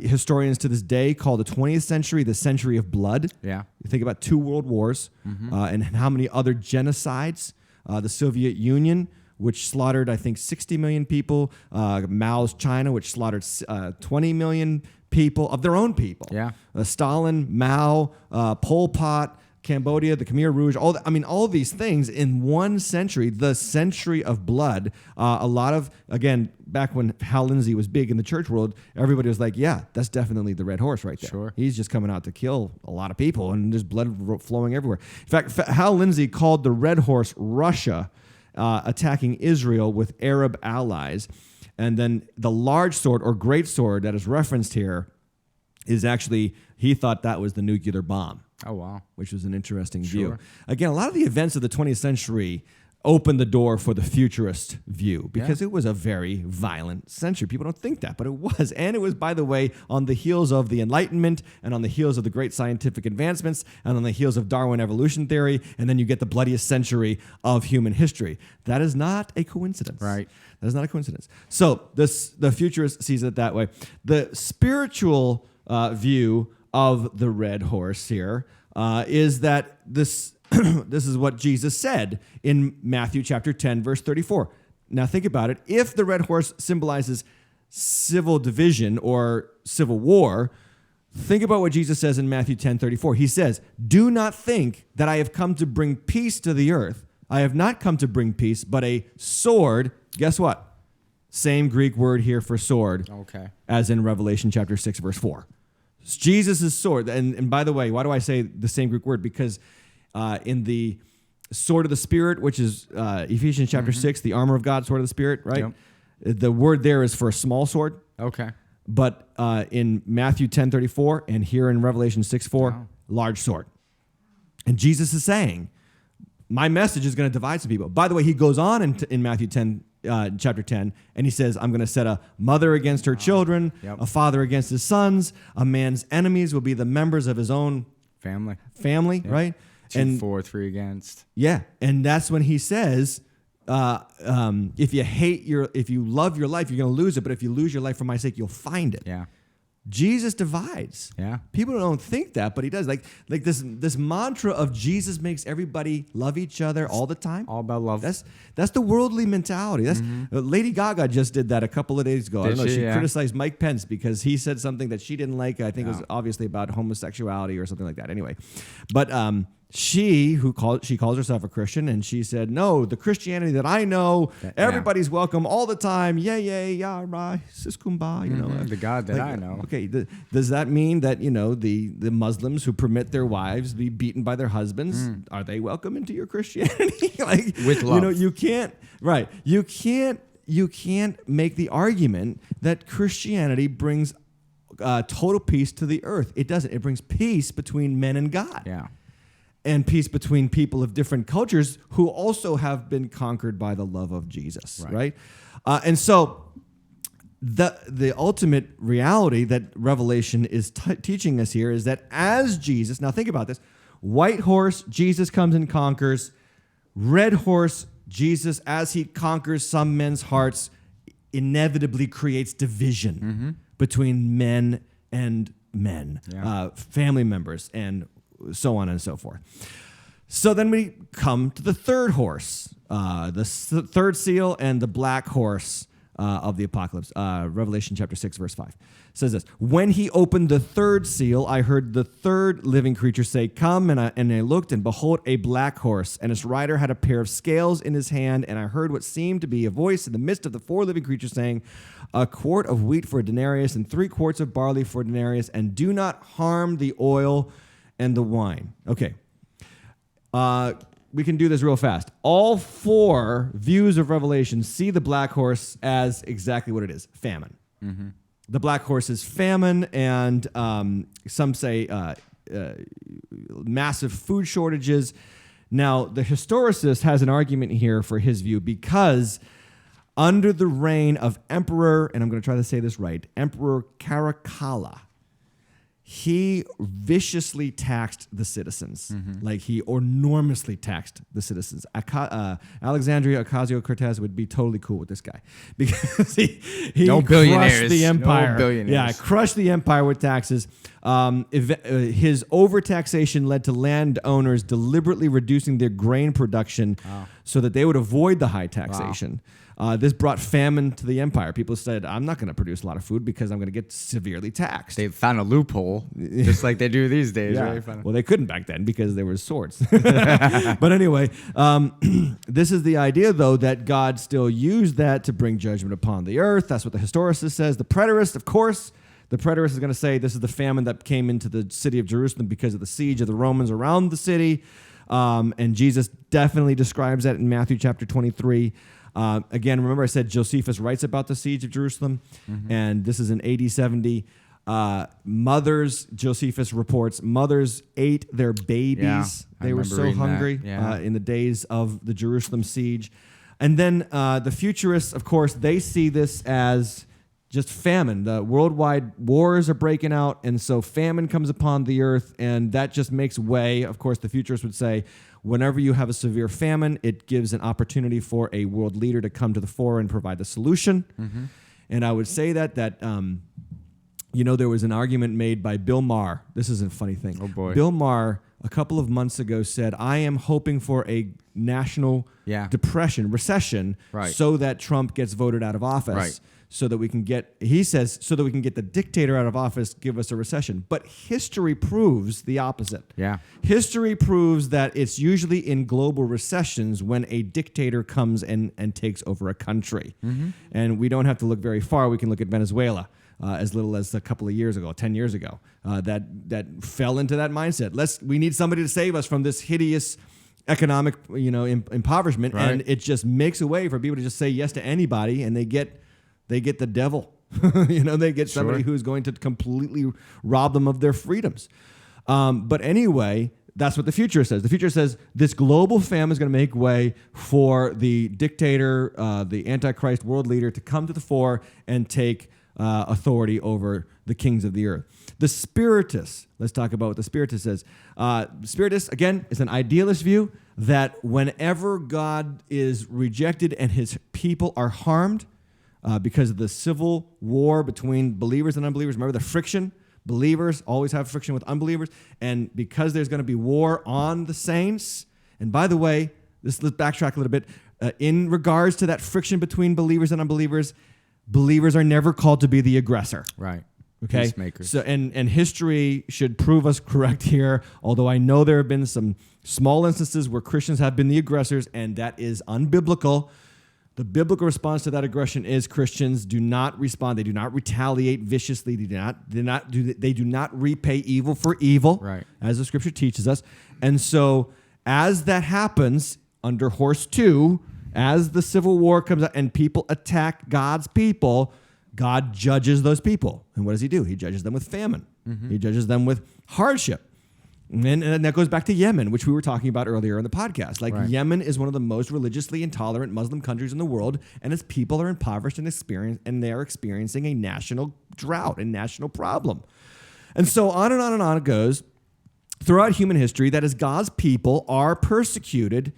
historians to this day call the 20th century the century of blood. Yeah. You think about 2 world wars and how many other genocides. The Soviet Union, which slaughtered, I think, 60 million people. Mao's China, which slaughtered 20 million people of their own people. Yeah. Stalin, Mao, Pol Pot, Cambodia, the Khmer Rouge, all these things in one century, the century of blood. A lot of, again, back when Hal Lindsey was big in the church world, everybody was like, yeah, that's definitely the red horse right there. Sure. He's just coming out to kill a lot of people, and there's blood flowing everywhere. In fact, Hal Lindsey called the red horse Russia, attacking Israel with Arab allies. And then the large sword or great sword that is referenced here is actually, he thought that was the nuclear bomb. Oh, wow. Which was an interesting Sure. view. Again, a lot of the events of the 20th century opened the door for the futurist view, because it was a very violent century. People don't think that, but it was. And it was, by the way, on the heels of the Enlightenment and on the heels of the great scientific advancements and on the heels of Darwin evolution theory, and then you get the bloodiest century of human history. That is not a coincidence. Right. That is not a coincidence. So the futurist sees it that way. The spiritual view of the red horse here is that this this is what Jesus said in Matthew chapter 10, verse 34. Now think about it. If the red horse symbolizes civil division or civil war, think about what Jesus says in Matthew 10:34. He says, do not think that I have come to bring peace to the earth. I have not come to bring peace, but a sword. Guess what? Same Greek word here for sword as in Revelation chapter 6, verse 4. It's Jesus' sword. And by the way, why do I say the same Greek word? Because in the sword of the Spirit, which is Ephesians chapter 6, the armor of God, sword of the Spirit, right? Yep. The word there is for a small sword. Okay. But in Matthew 10:34 and here in Revelation 6:4, large sword. And Jesus is saying, my message is going to divide some people. By the way, he goes on in Matthew 10, chapter 10, and he says, I'm going to set a mother against her children, a father against his sons. A man's enemies will be the members of his own family, right? 2, 4, 3 against. Yeah, and that's when he says, if you love your life, you're going to lose it. But if you lose your life for my sake, you'll find it. Yeah. Jesus divides. Yeah. People don't think that, but he does. Like this mantra of Jesus makes everybody love each other all the time. All about love. That's the worldly mentality. That's Lady Gaga just did that a couple of days ago. I don't know. She criticized Mike Pence because he said something that she didn't like. I think it was obviously about homosexuality or something like that. Anyway, but she calls herself a Christian, and she said, no, the Christianity that I know, everybody's welcome all the time. Yay, yah, rah, siskumba, you know. The God that I know. Okay, does that mean that, the Muslims who permit their wives be beaten by their husbands, are they welcome into your Christianity? With love. You can't make the argument that Christianity brings total peace to the earth. It doesn't. It brings peace between men and God. Yeah. And peace between people of different cultures who also have been conquered by the love of Jesus, right? And so the ultimate reality that Revelation is teaching us here is that as Jesus, now think about this, white horse, Jesus comes and conquers. Red horse, Jesus, as he conquers some men's hearts, inevitably creates division between men and men, family members, and so on and so forth. So then we come to the third horse, the third seal and the black horse of the apocalypse. Revelation chapter 6, verse 5 says this: when he opened the third seal, I heard the third living creature say, come, and I looked, and behold, a black horse, and its rider had a pair of scales in his hand, and I heard what seemed to be a voice in the midst of the four living creatures saying, a quart of wheat for a denarius, and 3 quarts of barley for a denarius, and do not harm the oil and the wine. Okay. We can do this real fast. All 4 views of Revelation see the black horse as exactly what it is: famine. The black horse is famine, and some say massive food shortages. Now, the historicist has an argument here for his view because under the reign of Emperor, and I'm going to try to say this right, Emperor Caracalla, he viciously taxed the citizens. Like he enormously taxed the citizens. Alexandria Ocasio-Cortez would be totally cool with this guy because he crushed the empire. No billionaires. Yeah, crushed the empire with taxes. His overtaxation led to landowners deliberately reducing their grain production so that they would avoid the high taxation. This brought famine to the empire. People said, I'm not going to produce a lot of food because I'm going to get severely taxed. They found a loophole, just like they do these days. Yeah. Right? Well, they couldn't back then because there were swords. But anyway, this is the idea, though, that God still used that to bring judgment upon the earth. That's what the historicist says. The preterist, of course, the preterist is going to say this is the famine that came into the city of Jerusalem because of the siege of the Romans around the city. And Jesus definitely describes that in Matthew chapter 23. Again, remember I said Josephus writes about the siege of Jerusalem, and this is in AD 70. Josephus reports, mothers ate their babies. Yeah, they were so hungry in the days of the Jerusalem siege. And then the futurists, of course, they see this as just famine. The worldwide wars are breaking out, and so famine comes upon the earth, and that just makes way. Of course, the futurists would say, whenever you have a severe famine, it gives an opportunity for a world leader to come to the fore and provide the solution. And I would say that there was an argument made by Bill Maher. This is a funny thing. Oh, boy. Bill Maher, a couple of months ago, said, I am hoping for a national recession, so that Trump gets voted out of office. Right. So that we can get the dictator out of office, give us a recession. But history proves the opposite. Yeah. History proves that it's usually in global recessions when a dictator comes and takes over a country. And we don't have to look very far. We can look at Venezuela. As little as a couple of years ago, 10 years ago, that fell into that mindset. We need somebody to save us from this hideous economic, impoverishment, and it just makes a way for people to just say yes to anybody, and they get the devil. They get somebody who's going to completely rob them of their freedoms. But anyway, that's what the future says. The future says this global famine is going to make way for the dictator, the Antichrist world leader, to come to the fore and take authority over the kings of the earth. The Spiritists, let's talk about what the Spiritist says. Spiritists, again, is an idealist view that whenever God is rejected and his people are harmed, because of the civil war between believers and unbelievers. Remember the friction? Believers always have friction with unbelievers. And because there's going to be war on the saints, and by the way, let's backtrack a little bit. In regards to that friction between believers and unbelievers, believers are never called to be the aggressor. Right. Okay. Peacemakers. So and history should prove us correct here. Although I know there have been some small instances where Christians have been the aggressors, and that is unbiblical. The biblical response to that aggression is Christians do not respond. They do not retaliate viciously. They do not repay evil for evil, right, as the scripture teaches us. And so as that happens under Horse 2, as the Civil War comes out and people attack God's people, God judges those people. And what does he do? He judges them with famine. Mm-hmm. He judges them with hardship. And that goes back to Yemen, which we were talking about earlier in the podcast. Like right. Yemen is one of the most religiously intolerant Muslim countries in the world, and its people are impoverished and they are experiencing a national drought, a national problem. And so on and on and on it goes throughout human history, that as God's people are persecuted,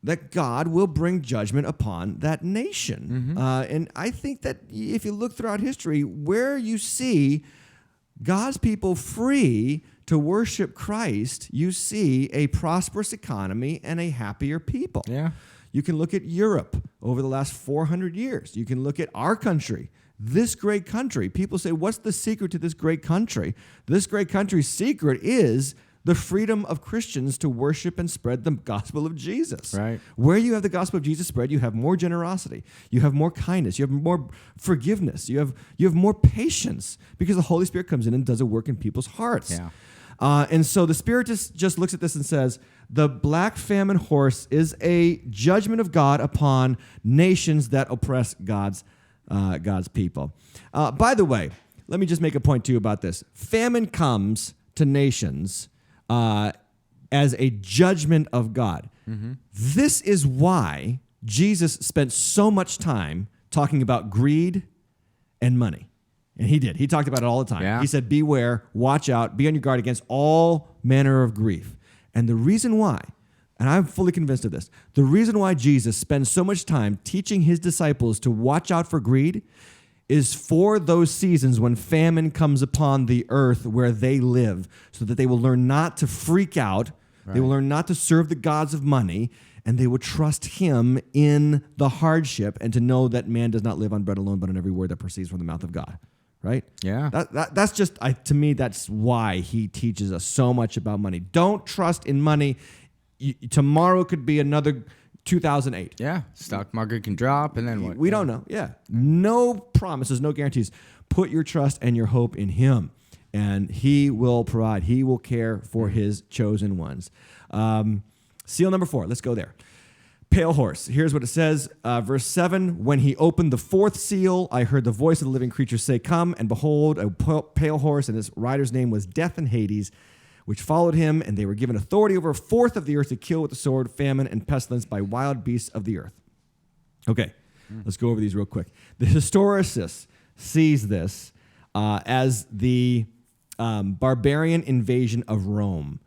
that God will bring judgment upon that nation. Mm-hmm. And I think that if you look throughout history, where you see God's people free to worship Christ, you see a prosperous economy and a happier people. Yeah. You can look at Europe over the last 400 years. You can look at our country, this great country. People say, what's the secret to this great country? This great country's secret is the freedom of Christians to worship and spread the gospel of Jesus. Right. Where you have the gospel of Jesus spread, you have more generosity, you have more kindness, you have more forgiveness, you have more patience, because the Holy Spirit comes in and does a work in people's hearts. Yeah. And so the Spirit just looks at this and says, the black famine horse is a judgment of God upon nations that oppress God's people. By the way, let me just make a point to you about this. Famine comes to nations as a judgment of God. Mm-hmm. This is why Jesus spent so much time talking about greed and money. And he did. He talked about it all the time. Yeah. He said, beware, watch out, be on your guard against all manner of grief. And the reason why, and I'm fully convinced of this, the reason why Jesus spends so much time teaching his disciples to watch out for greed is for those seasons when famine comes upon the earth where they live, so that they will learn not to freak out, right. They will learn not to serve the gods of money, and they will trust him in the hardship, and to know that man does not live on bread alone, but on every word that proceeds from the mouth of God. Right? Yeah. That's just, to me, that's why he teaches us so much about money. Don't trust in money. Tomorrow could be another 2008. Yeah. Stock market can drop, and then what? We don't know. Yeah. No promises, no guarantees. Put your trust and your hope in him, and he will provide. He will care for his chosen ones. Seal number 4. Let's go there. Pale horse. Here's what it says, verse 7. When he opened the 4th seal, I heard the voice of the living creature say, come, and behold, a pale horse, and his rider's name was Death and Hades, which followed him, and they were given authority over 1/4 of the earth to kill with the sword, famine, and pestilence by wild beasts of the earth. Okay, let's go over these real quick. The historicist sees this as the barbarian invasion of Rome.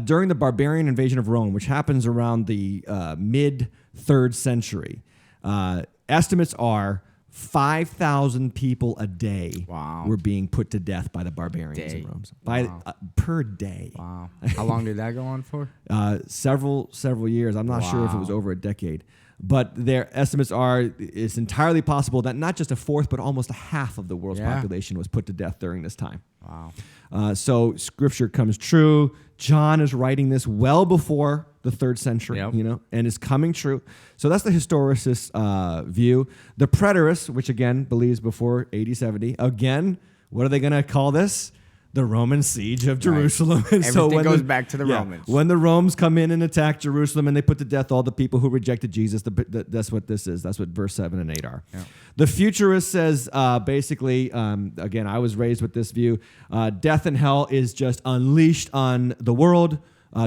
During the barbarian invasion of Rome, which happens around the mid-3rd century, estimates are 5,000 people a day were being put to death by the barbarians in Rome. Per day. Wow. How long did that go on for? Several years. I'm not sure if it was over a decade. But their estimates are it's entirely possible that not just 1/4, but almost 1/2 of the world's population was put to death during this time. Wow. So Scripture comes true. John is writing this well before the 3rd century, and it's coming true. So that's the historicist view. The preterist, which again believes before AD 70, again, what are they going to call this? The Roman siege of Jerusalem. Right. Everything goes back to the Romans. When the Romans come in and attack Jerusalem and they put to death all the people who rejected Jesus, that's what this is. That's what verse 7 and 8 are. Yeah. The futurist says, basically, again, I was raised with this view, death and hell is just unleashed on the world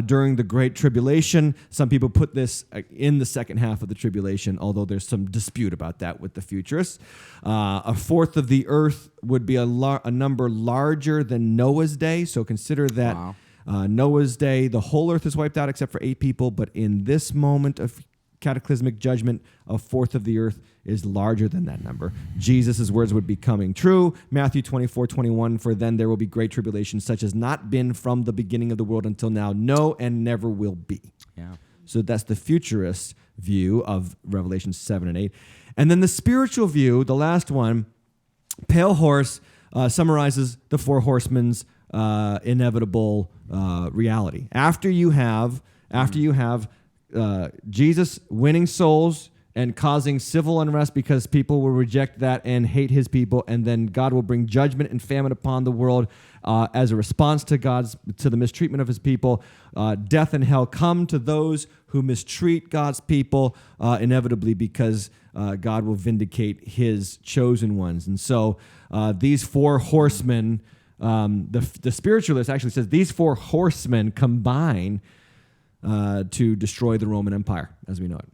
during the Great Tribulation. Some people put this in the second half of the tribulation, although there's some dispute about that with the futurists. 1/4 of the earth would be a number larger than Noah's day, so consider that Noah's day, the whole earth is wiped out except for 8 people, but in this moment of cataclysmic judgment, a fourth of the earth is larger than that number. Jesus' words would be coming true. Matthew 24:21, for then there will be great tribulation, such as not been from the beginning of the world until now, no, and never will be. Yeah. So that's the futurist view of Revelation 7 and 8. And then the spiritual view, the last one, Pale Horse, summarizes the four horsemen's inevitable reality. After you have Jesus winning souls and causing civil unrest because people will reject that and hate his people, and then God will bring judgment and famine upon the world as a response to the mistreatment of his people. Death and hell come to those who mistreat God's people inevitably, because God will vindicate his chosen ones. And so these four horsemen, the spiritualist actually says these four horsemen combine to destroy the Roman Empire as we know it.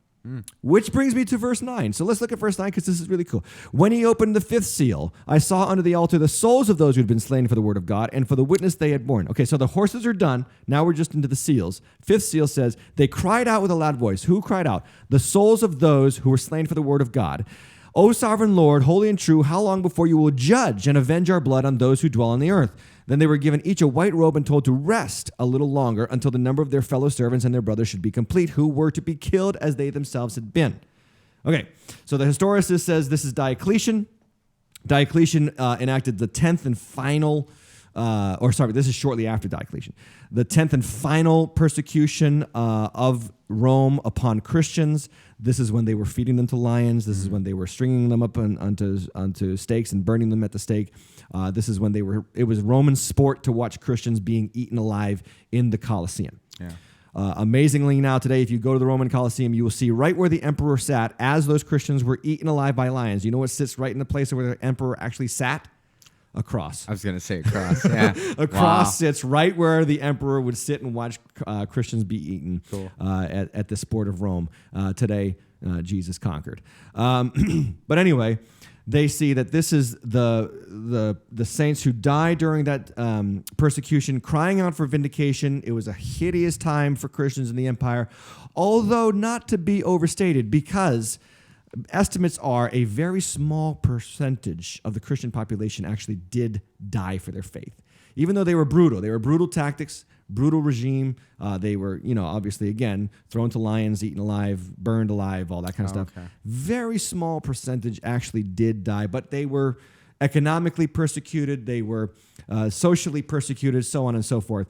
Which brings me to verse 9. So let's look at verse 9, because this is really cool. When he opened the fifth seal, I saw under the altar the souls of those who had been slain for the word of God and for the witness they had borne. Okay, so the horses are done. Now we're just into the seals. Fifth seal says, they cried out with a loud voice. Who cried out? The souls of those who were slain for the word of God. O sovereign Lord, holy and true, how long before you will judge and avenge our blood on those who dwell on the earth? Then they were given each a white robe and told to rest a little longer until the number of their fellow servants and their brothers should be complete, who were to be killed as they themselves had been. Okay, so the historicist says this is Diocletian. Diocletian enacted the 10th and final, this is shortly after Diocletian, the 10th and final persecution of Rome upon Christians. This is when they were feeding them to lions. This is when they were stringing them up onto stakes and burning them at the stake. This is when it was Roman sport to watch Christians being eaten alive in the Colosseum. Yeah. Amazingly, now today, if you go to the Roman Colosseum, you will see right where the emperor sat as those Christians were eaten alive by lions. You know what sits right in the place where the emperor actually sat? A cross. I was going to say a cross, yeah. A cross sits right where the emperor would sit and watch Christians be eaten. Cool. At the sport of Rome. Today, Jesus conquered. But anyway, they see that this is the saints who died during that persecution, crying out for vindication. It was a hideous time for Christians in the empire, although not to be overstated, because estimates are a very small percentage of the Christian population actually did die for their faith. Even though they were brutal tactics, brutal regime. They were, obviously, again, thrown to lions, eaten alive, burned alive, all that kind of stuff. Okay. Very small percentage actually did die, but they were economically persecuted. They were socially persecuted, so on and so forth.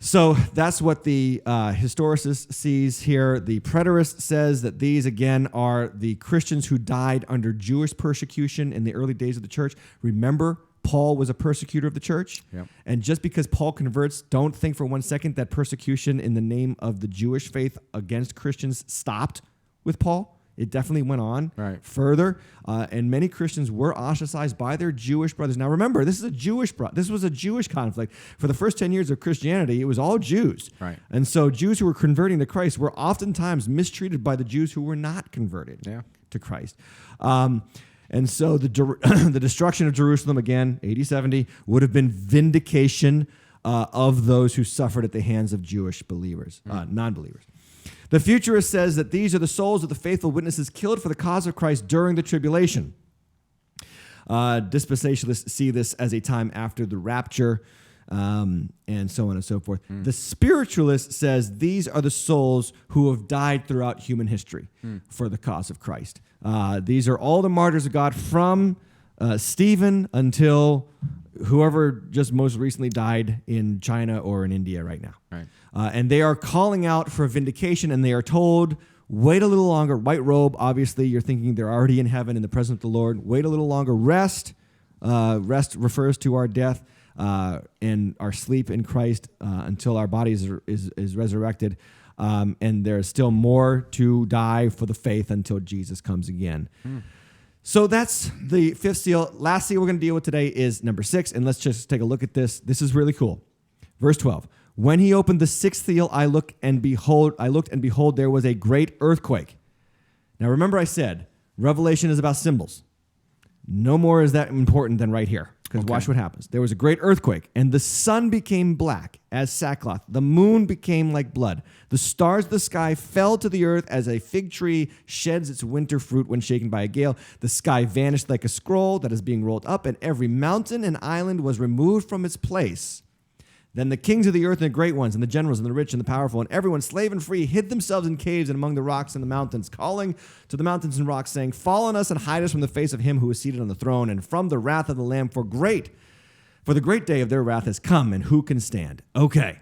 So that's what the historicist sees here. The preterist says that these, again, are the Christians who died under Jewish persecution in the early days of the church. Remember, Paul was a persecutor of the church. Yep. And just because Paul converts, don't think for 1 second that persecution in the name of the Jewish faith against Christians stopped with Paul. It definitely went on further, and many Christians were ostracized by their Jewish brothers. Now, remember, this was a Jewish conflict. For the first 10 years of Christianity, it was all Jews, and so Jews who were converting to Christ were oftentimes mistreated by the Jews who were not converted to Christ. And so the destruction of Jerusalem, again, AD 70, would have been vindication of those who suffered at the hands of Jewish believers, non-believers. The futurist says that these are the souls of the faithful witnesses killed for the cause of Christ during the tribulation. Dispensationalists see this as a time after the rapture, and so on and so forth. The spiritualist says these are the souls who have died throughout human history for the cause of Christ. These are all the martyrs of God from Stephen until whoever just most recently died in China or in India right now. And they are calling out for vindication, and they are told, wait a little longer. White robe, obviously, you're thinking they're already in heaven in the presence of the Lord. Wait a little longer. Rest. Rest refers to our death and our sleep in Christ until our bodies is resurrected. And there's still more to die for the faith until Jesus comes again. So that's the fifth seal. Last seal we're going to deal with today is number 6, and let's just take a look at this. This is really cool. Verse 12. When he opened the sixth seal, I looked and behold, there was a great earthquake. Now remember I said, Revelation is about symbols. No more is that important than right here. because watch what happens. There was a great earthquake, and the sun became black as sackcloth. The moon became like blood. The stars of the sky fell to the earth as a fig tree sheds its winter fruit when shaken by a gale. The sky vanished like a scroll that is being rolled up, and every mountain and island was removed from its place. Then the kings of the earth and the great ones and the generals and the rich and the powerful and everyone, slave and free, hid themselves in caves and among the rocks and the mountains, calling to the mountains and rocks, saying, fall on us and hide us from the face of him who is seated on the throne and from the wrath of the Lamb, for the great day of their wrath has come, and who can stand? Okay.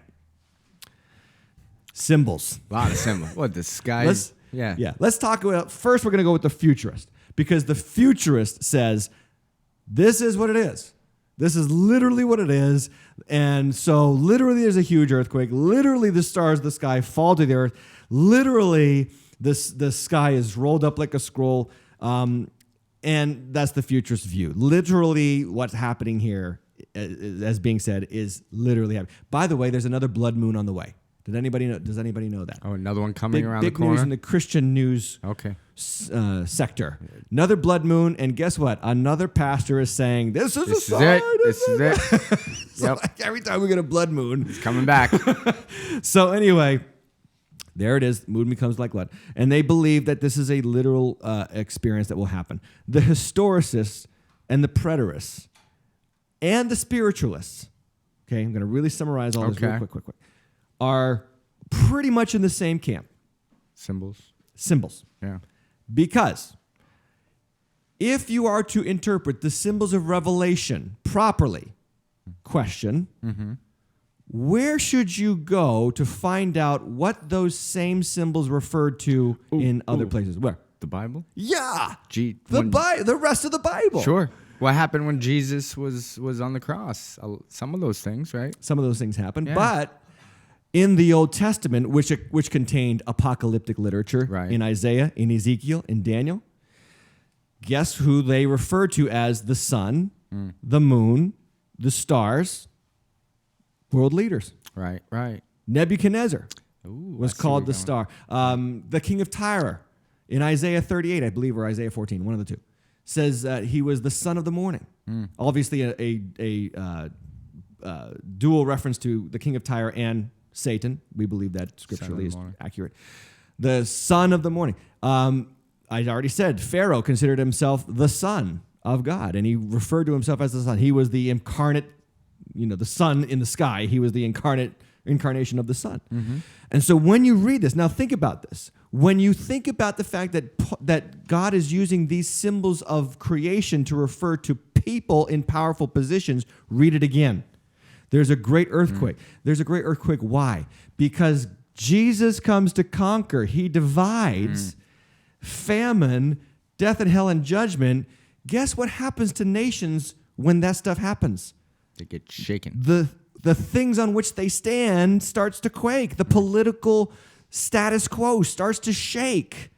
Symbols. A lot of symbols. What, the sky? Yeah. Let's talk about, first we're going to go with the futurist, because the futurist says, this is what it is. This is literally what it is. And so literally there's a huge earthquake. Literally the stars of the sky fall to the earth. Literally the sky is rolled up like a scroll. And that's the futurist view. Literally what's happening here, as being said, is literally happening. By the way, there's another blood moon on the way. Does anybody know that? Oh, another one coming around the big corner? News in the Christian news sector. Another blood moon, and guess what? Another pastor is saying, this is This a is sign. it. This is it. So Yep. like every time we get a blood moon. It's coming back. So anyway, there it is. Moon becomes like blood. And they believe that this is a literal experience that will happen. The historicists and the preterists and the spiritualists, okay, I'm going to really summarize all this real quick, are pretty much in the same camp. Symbols. Yeah. Because if you are to interpret the symbols of Revelation properly, question, where should you go to find out what those same symbols referred to in other places? Where? The Bible? Yeah. The rest of the Bible. Sure. What happened when Jesus was on the cross? Some of those things, right? Some of those things happened. Yeah. But in the Old Testament, which contained apocalyptic literature, Right. in Isaiah, in Ezekiel, in Daniel, guess who they refer to as the sun, the moon, the stars? World leaders. Right. Nebuchadnezzar Ooh, was called the star. The king of Tyre in Isaiah 38, I believe, or Isaiah 14, one of the two, says he was the son of the morning. Obviously, a dual reference to the king of Tyre and Satan. We believe that scripturally is accurate. The son of the morning. I already said Pharaoh considered himself the son of God, and he referred to himself as the son. He was the incarnate, the sun in the sky. He was the incarnation of the sun. And so when you read this, now think about this. When you think about the fact that God is using these symbols of creation to refer to people in powerful positions, read it again. There's a great earthquake. There's a great earthquake. Why? Because Jesus comes to conquer. He divides famine, death and hell and judgment. Guess what happens to nations when that stuff happens? They get shaken. The things on which they stand starts to quake. The political status quo starts to shake.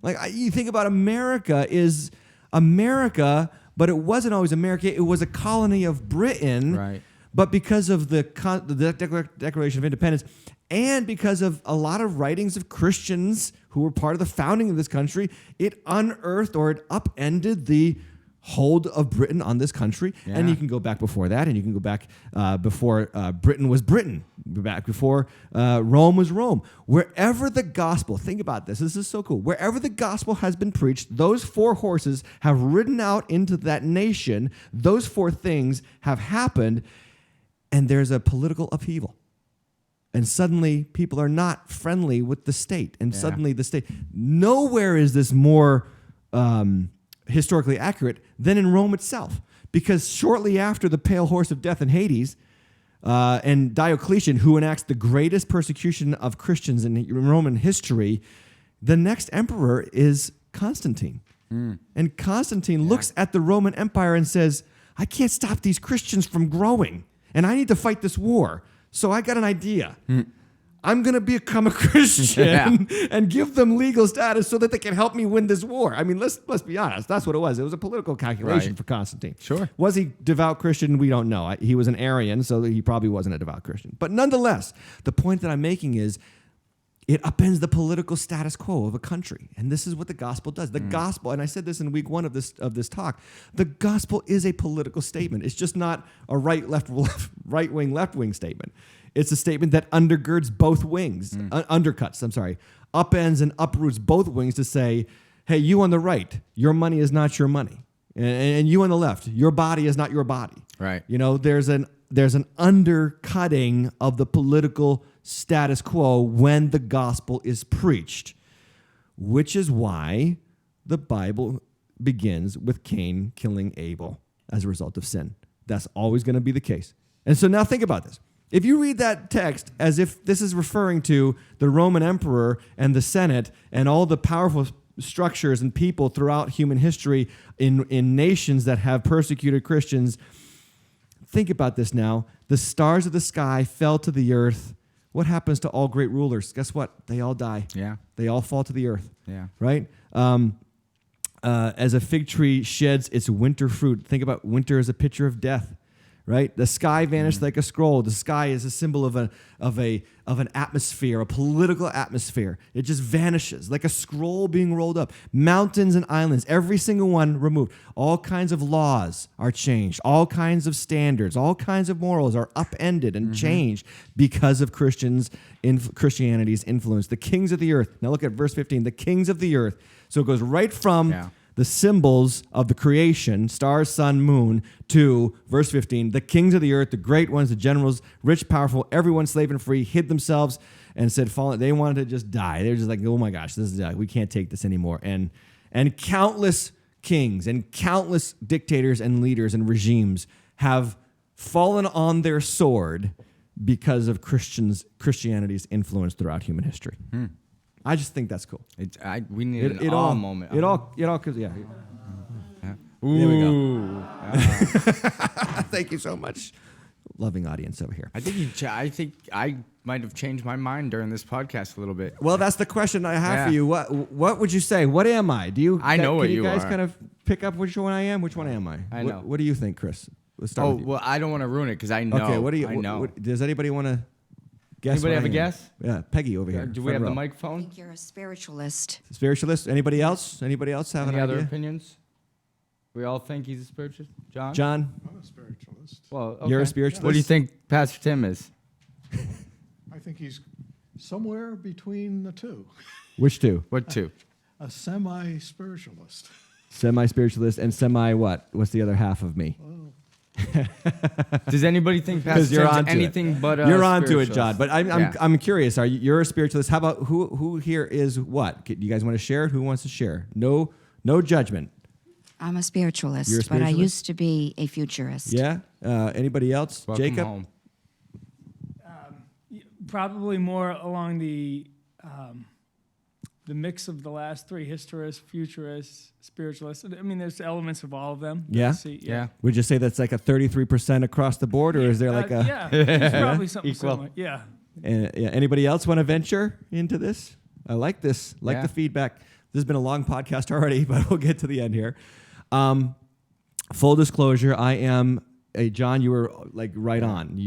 Like you think about America is America, but it wasn't always America. It was a colony of Britain. Right. But because of the Declaration of Independence and because of a lot of writings of Christians who were part of the founding of this country, it unearthed or it upended the hold of Britain on this country. Yeah. And you can go back before that, and you can go back before Britain was Britain, back before Rome was Rome. Wherever the gospel, think about this is so cool. Wherever the gospel has been preached, those four horses have ridden out into that nation. Those four things have happened. And there's a political upheaval. And suddenly people are not friendly with the state. And suddenly the state, nowhere is this more historically accurate than in Rome itself. Because shortly after the pale horse of death in Hades, and Diocletian, who enacts the greatest persecution of Christians in Roman history, the next emperor is Constantine. And Constantine looks at the Roman Empire and says, I can't stop these Christians from growing. And I need to fight this war. So I got an idea. I'm going to become a Christian and give them legal status so that they can help me win this war. I mean, let's be honest. That's what it was. It was a political calculation for Constantine. Sure. Was he devout Christian? We don't know. He was an Arian, so he probably wasn't a devout Christian. But nonetheless, the point that I'm making is it upends the political status quo of a country. And this is what the gospel does. The gospel, and I said this in week 1 of this talk, the gospel is a political statement. It's just not a right wing, left wing statement. It's a statement that undergirds both wings, upends and uproots both wings to say, hey, you on the right, your money is not your money. And you on the left, your body is not your body. Right. You know, there's an undercutting of the political status quo when the gospel is preached, which is why the Bible begins with Cain killing Abel as a result of sin. That's always going to be the case. And so now think about this. If you read that text as if this is referring to the Roman emperor and the Senate and all the powerful structures and people throughout human history in nations that have persecuted Christians, think about this now. The stars of the sky fell to the earth. What happens to all great rulers? Guess what? They all die. Yeah. They all fall to the earth. Yeah. Right? As a fig tree sheds its winter fruit, think about winter as a picture of death. Right? The sky vanished like a scroll. The sky is a symbol of an atmosphere, a political atmosphere. It just vanishes like a scroll being rolled up. Mountains and islands, every single one removed. All kinds of laws are changed. All kinds of standards, all kinds of morals are upended and changed because of Christianity's influence. The kings of the earth. Now look at verse 15. The kings of the earth. So it goes right from the symbols of the creation, stars, sun, moon, to verse 15, the kings of the earth, the great ones, the generals, rich, powerful, everyone slave and free, hid themselves and said, fallen. They wanted to just die. They were just like, oh my gosh, this is we can't take this anymore. And countless kings and countless dictators and leaders and regimes have fallen on their sword because of Christianity's influence throughout human history. I just think that's cool. We need an awe moment. It all, cause yeah. Ooh. There we go. Thank you so much, loving audience over here. I think I might have changed my mind during this podcast a little bit. Well, that's the question I have for you. What would you say? What am I? Do you? I know what you are. Can you guys kind of pick up which one I am? Which one am I? I know. What do you think, Chris? Let's start with you. Well, I don't want to ruin it because I know. Okay. What do you? I know. Does anybody want to? Guess Anybody have a guess? Yeah, Peggy over here. Do we have the microphone? I think you're a spiritualist. Spiritualist? Anybody else? Anybody else have Any an other idea? opinions? We all think he's a spiritualist? John? John? I'm a spiritualist. Well, okay. You're a spiritualist? What do you think Pastor Tim is? I think he's somewhere between the two. Which two? What two? A semi-spiritualist. Semi-spiritualist and semi-what? What's the other half of me? Does anybody think Pastor you're Tim's onto anything but a You're onto it, spiritualist? John. But I'm curious. You're a spiritualist? How about who here is what? Do you guys want to share? Who wants to share? No judgment. I'm a spiritualist, You're a but I spiritualist? used to be a futurist. Yeah. Anybody else? Welcome Jacob. home. Probably more along the mix of the last three: historist, futurist, spiritualist. I mean, there's elements of all of them. Yeah? Yeah. Would you say that's like a 33% across the board, or is there like a? Yeah, it's probably something Equal. similar. Yeah. Yeah. Anybody else want to venture into this? I like this. Like Yeah. the feedback. This has been a long podcast already, but we'll get to the end here. Full disclosure, I am John. You were like right on.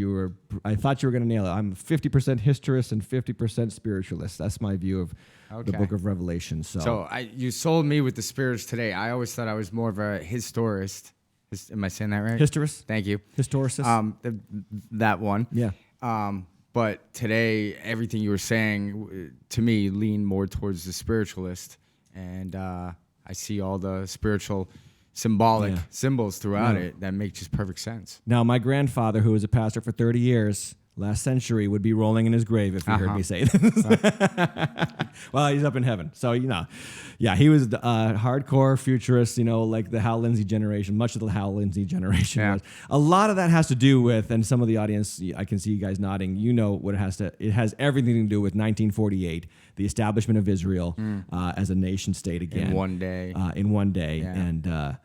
I thought you were going to nail it. I'm 50% historist and 50% spiritualist. That's my view of the Okay. Book of Revelation. So You sold me with the spirits today. I always thought I was more of a historist. Am I saying that right? historist, Thank you. historicist. That one. Yeah. But today, everything you were saying to me leaned more towards the spiritualist, and I see all the spiritual symbolic symbols throughout it that make just perfect sense. Now, my grandfather, who was a pastor for 30 years, last century, would be rolling in his grave if he heard me say this. Well, he's up in heaven. So, yeah, he was a hardcore futurist, like the Hal Lindsey generation, much of the Hal Lindsey generation was. A lot of that has to do with, and some of the audience, I can see you guys nodding, what it has everything to do with 1948, the establishment of Israel as a nation state again. In one day. Yeah. And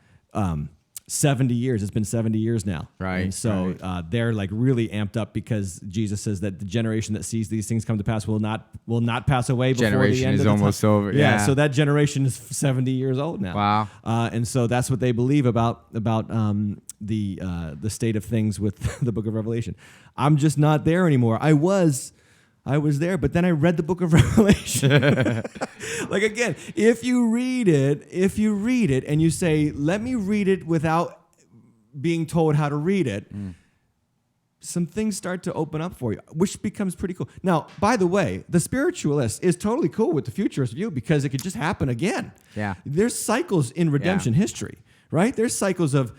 70 years. It's been 70 years now. Right. And so they're like really amped up because Jesus says that the generation that sees these things come to pass will not pass away before Generation the end is of the almost time. over. Yeah. Yeah. So that generation is 70 years old now. Wow. And so that's what they believe about the state of things with the Book of Revelation. I'm just not there anymore. I was I was there, but then I read the book of Revelation. Like again, if you read it and you say, let me read it without being told how to read it, some things start to open up for you, which becomes pretty cool. Now, by the way, the spiritualist is totally cool with the futurist view because it could just happen again. Yeah. There's cycles in redemption history, right? There's cycles of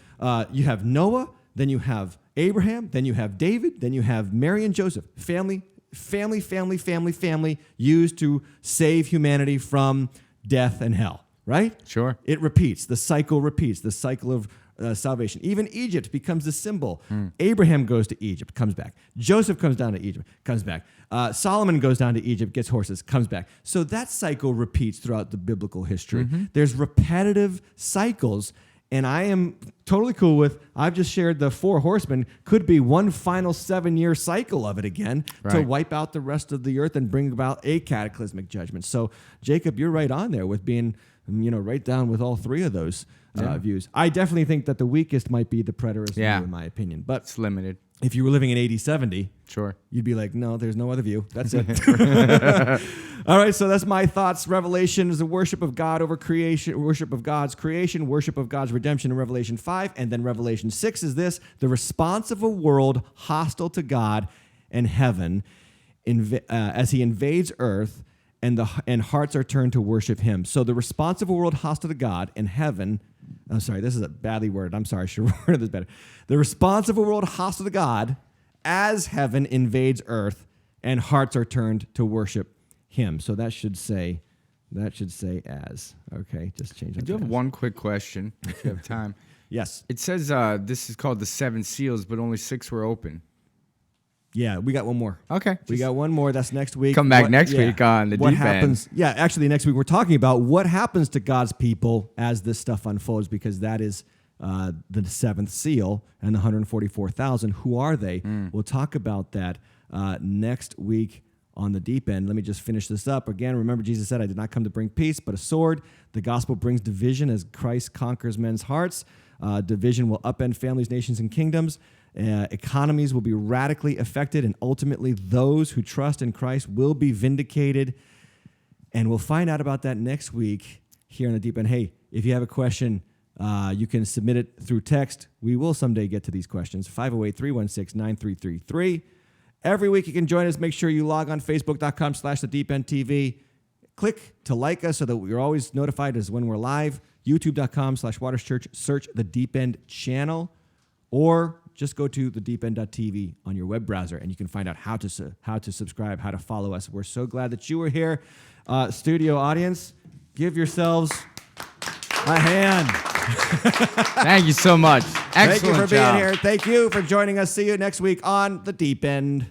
you have Noah, then you have Abraham, then you have David, then you have Mary and Joseph. Family used to save humanity from death and hell, right? Sure. It repeats. The cycle repeats. The cycle of salvation. Even Egypt becomes the symbol. Abraham goes to Egypt, comes back. Joseph comes down to Egypt, comes back. Solomon goes down to Egypt, gets horses, comes back. So that cycle repeats throughout the biblical history. There's repetitive cycles, and I am totally cool with, I've just shared the 4 horsemen, could be one final 7-year cycle of it again to Right. wipe out the rest of the earth and bring about a cataclysmic judgment. So, Jacob, you're right on there with being, right down with all 3 of those views. I definitely think that the weakest might be the preterist view, in my opinion. But It's limited. if you were living in 80-70, Sure. you'd be like, no, there's no other view. That's it. All right, so that's my thoughts. Revelation is the worship of God over creation, worship of God's creation, worship of God's redemption in Revelation 5. And then Revelation 6 is this, the response of a world hostile to God and heaven as he invades earth and hearts are turned to worship him. So the response of a world hostile to God and heaven, I'm sorry, this is a badly worded. I'm sorry, I should have worded this better. The response of a world hostile to God as heaven invades earth and hearts are turned to worship him. So that should say as. Okay, just change it. I do have one quick question, if you have time. Yes. It says this is called the 7 seals, but only 6 were open. Yeah, we got one more. Okay. We got one more. That's next week. Come back next week on the what deep happens? Yeah, actually, next week we're talking about what happens to God's people as this stuff unfolds, because that is the 7th seal and the 144,000. Who are they? We'll talk about that next week on the deep end. Let me just finish this up. Again, remember Jesus said, I did not come to bring peace, but a sword. The gospel brings division as Christ conquers men's hearts. Division will upend families, nations, and kingdoms. Economies will be radically affected, and ultimately those who trust in Christ will be vindicated. And we'll find out about that next week here on the deep end. Hey, if you have a question, you can submit it through text. We will someday get to these questions. 508-316-9333. Every week you can join us. Make sure you log on Facebook.com/TheDeepEndTV. Click to like us so that you're always notified as when we're live. YouTube.com/WatersChurch. Search the Deep End channel, or just go to thedeepend.tv on your web browser, and you can find out how to subscribe, how to follow us. We're so glad that you were here. Studio audience, give yourselves a hand. Thank you so much. Excellent Thank you for job. being here. Thank you for joining us. See you next week on The Deep End.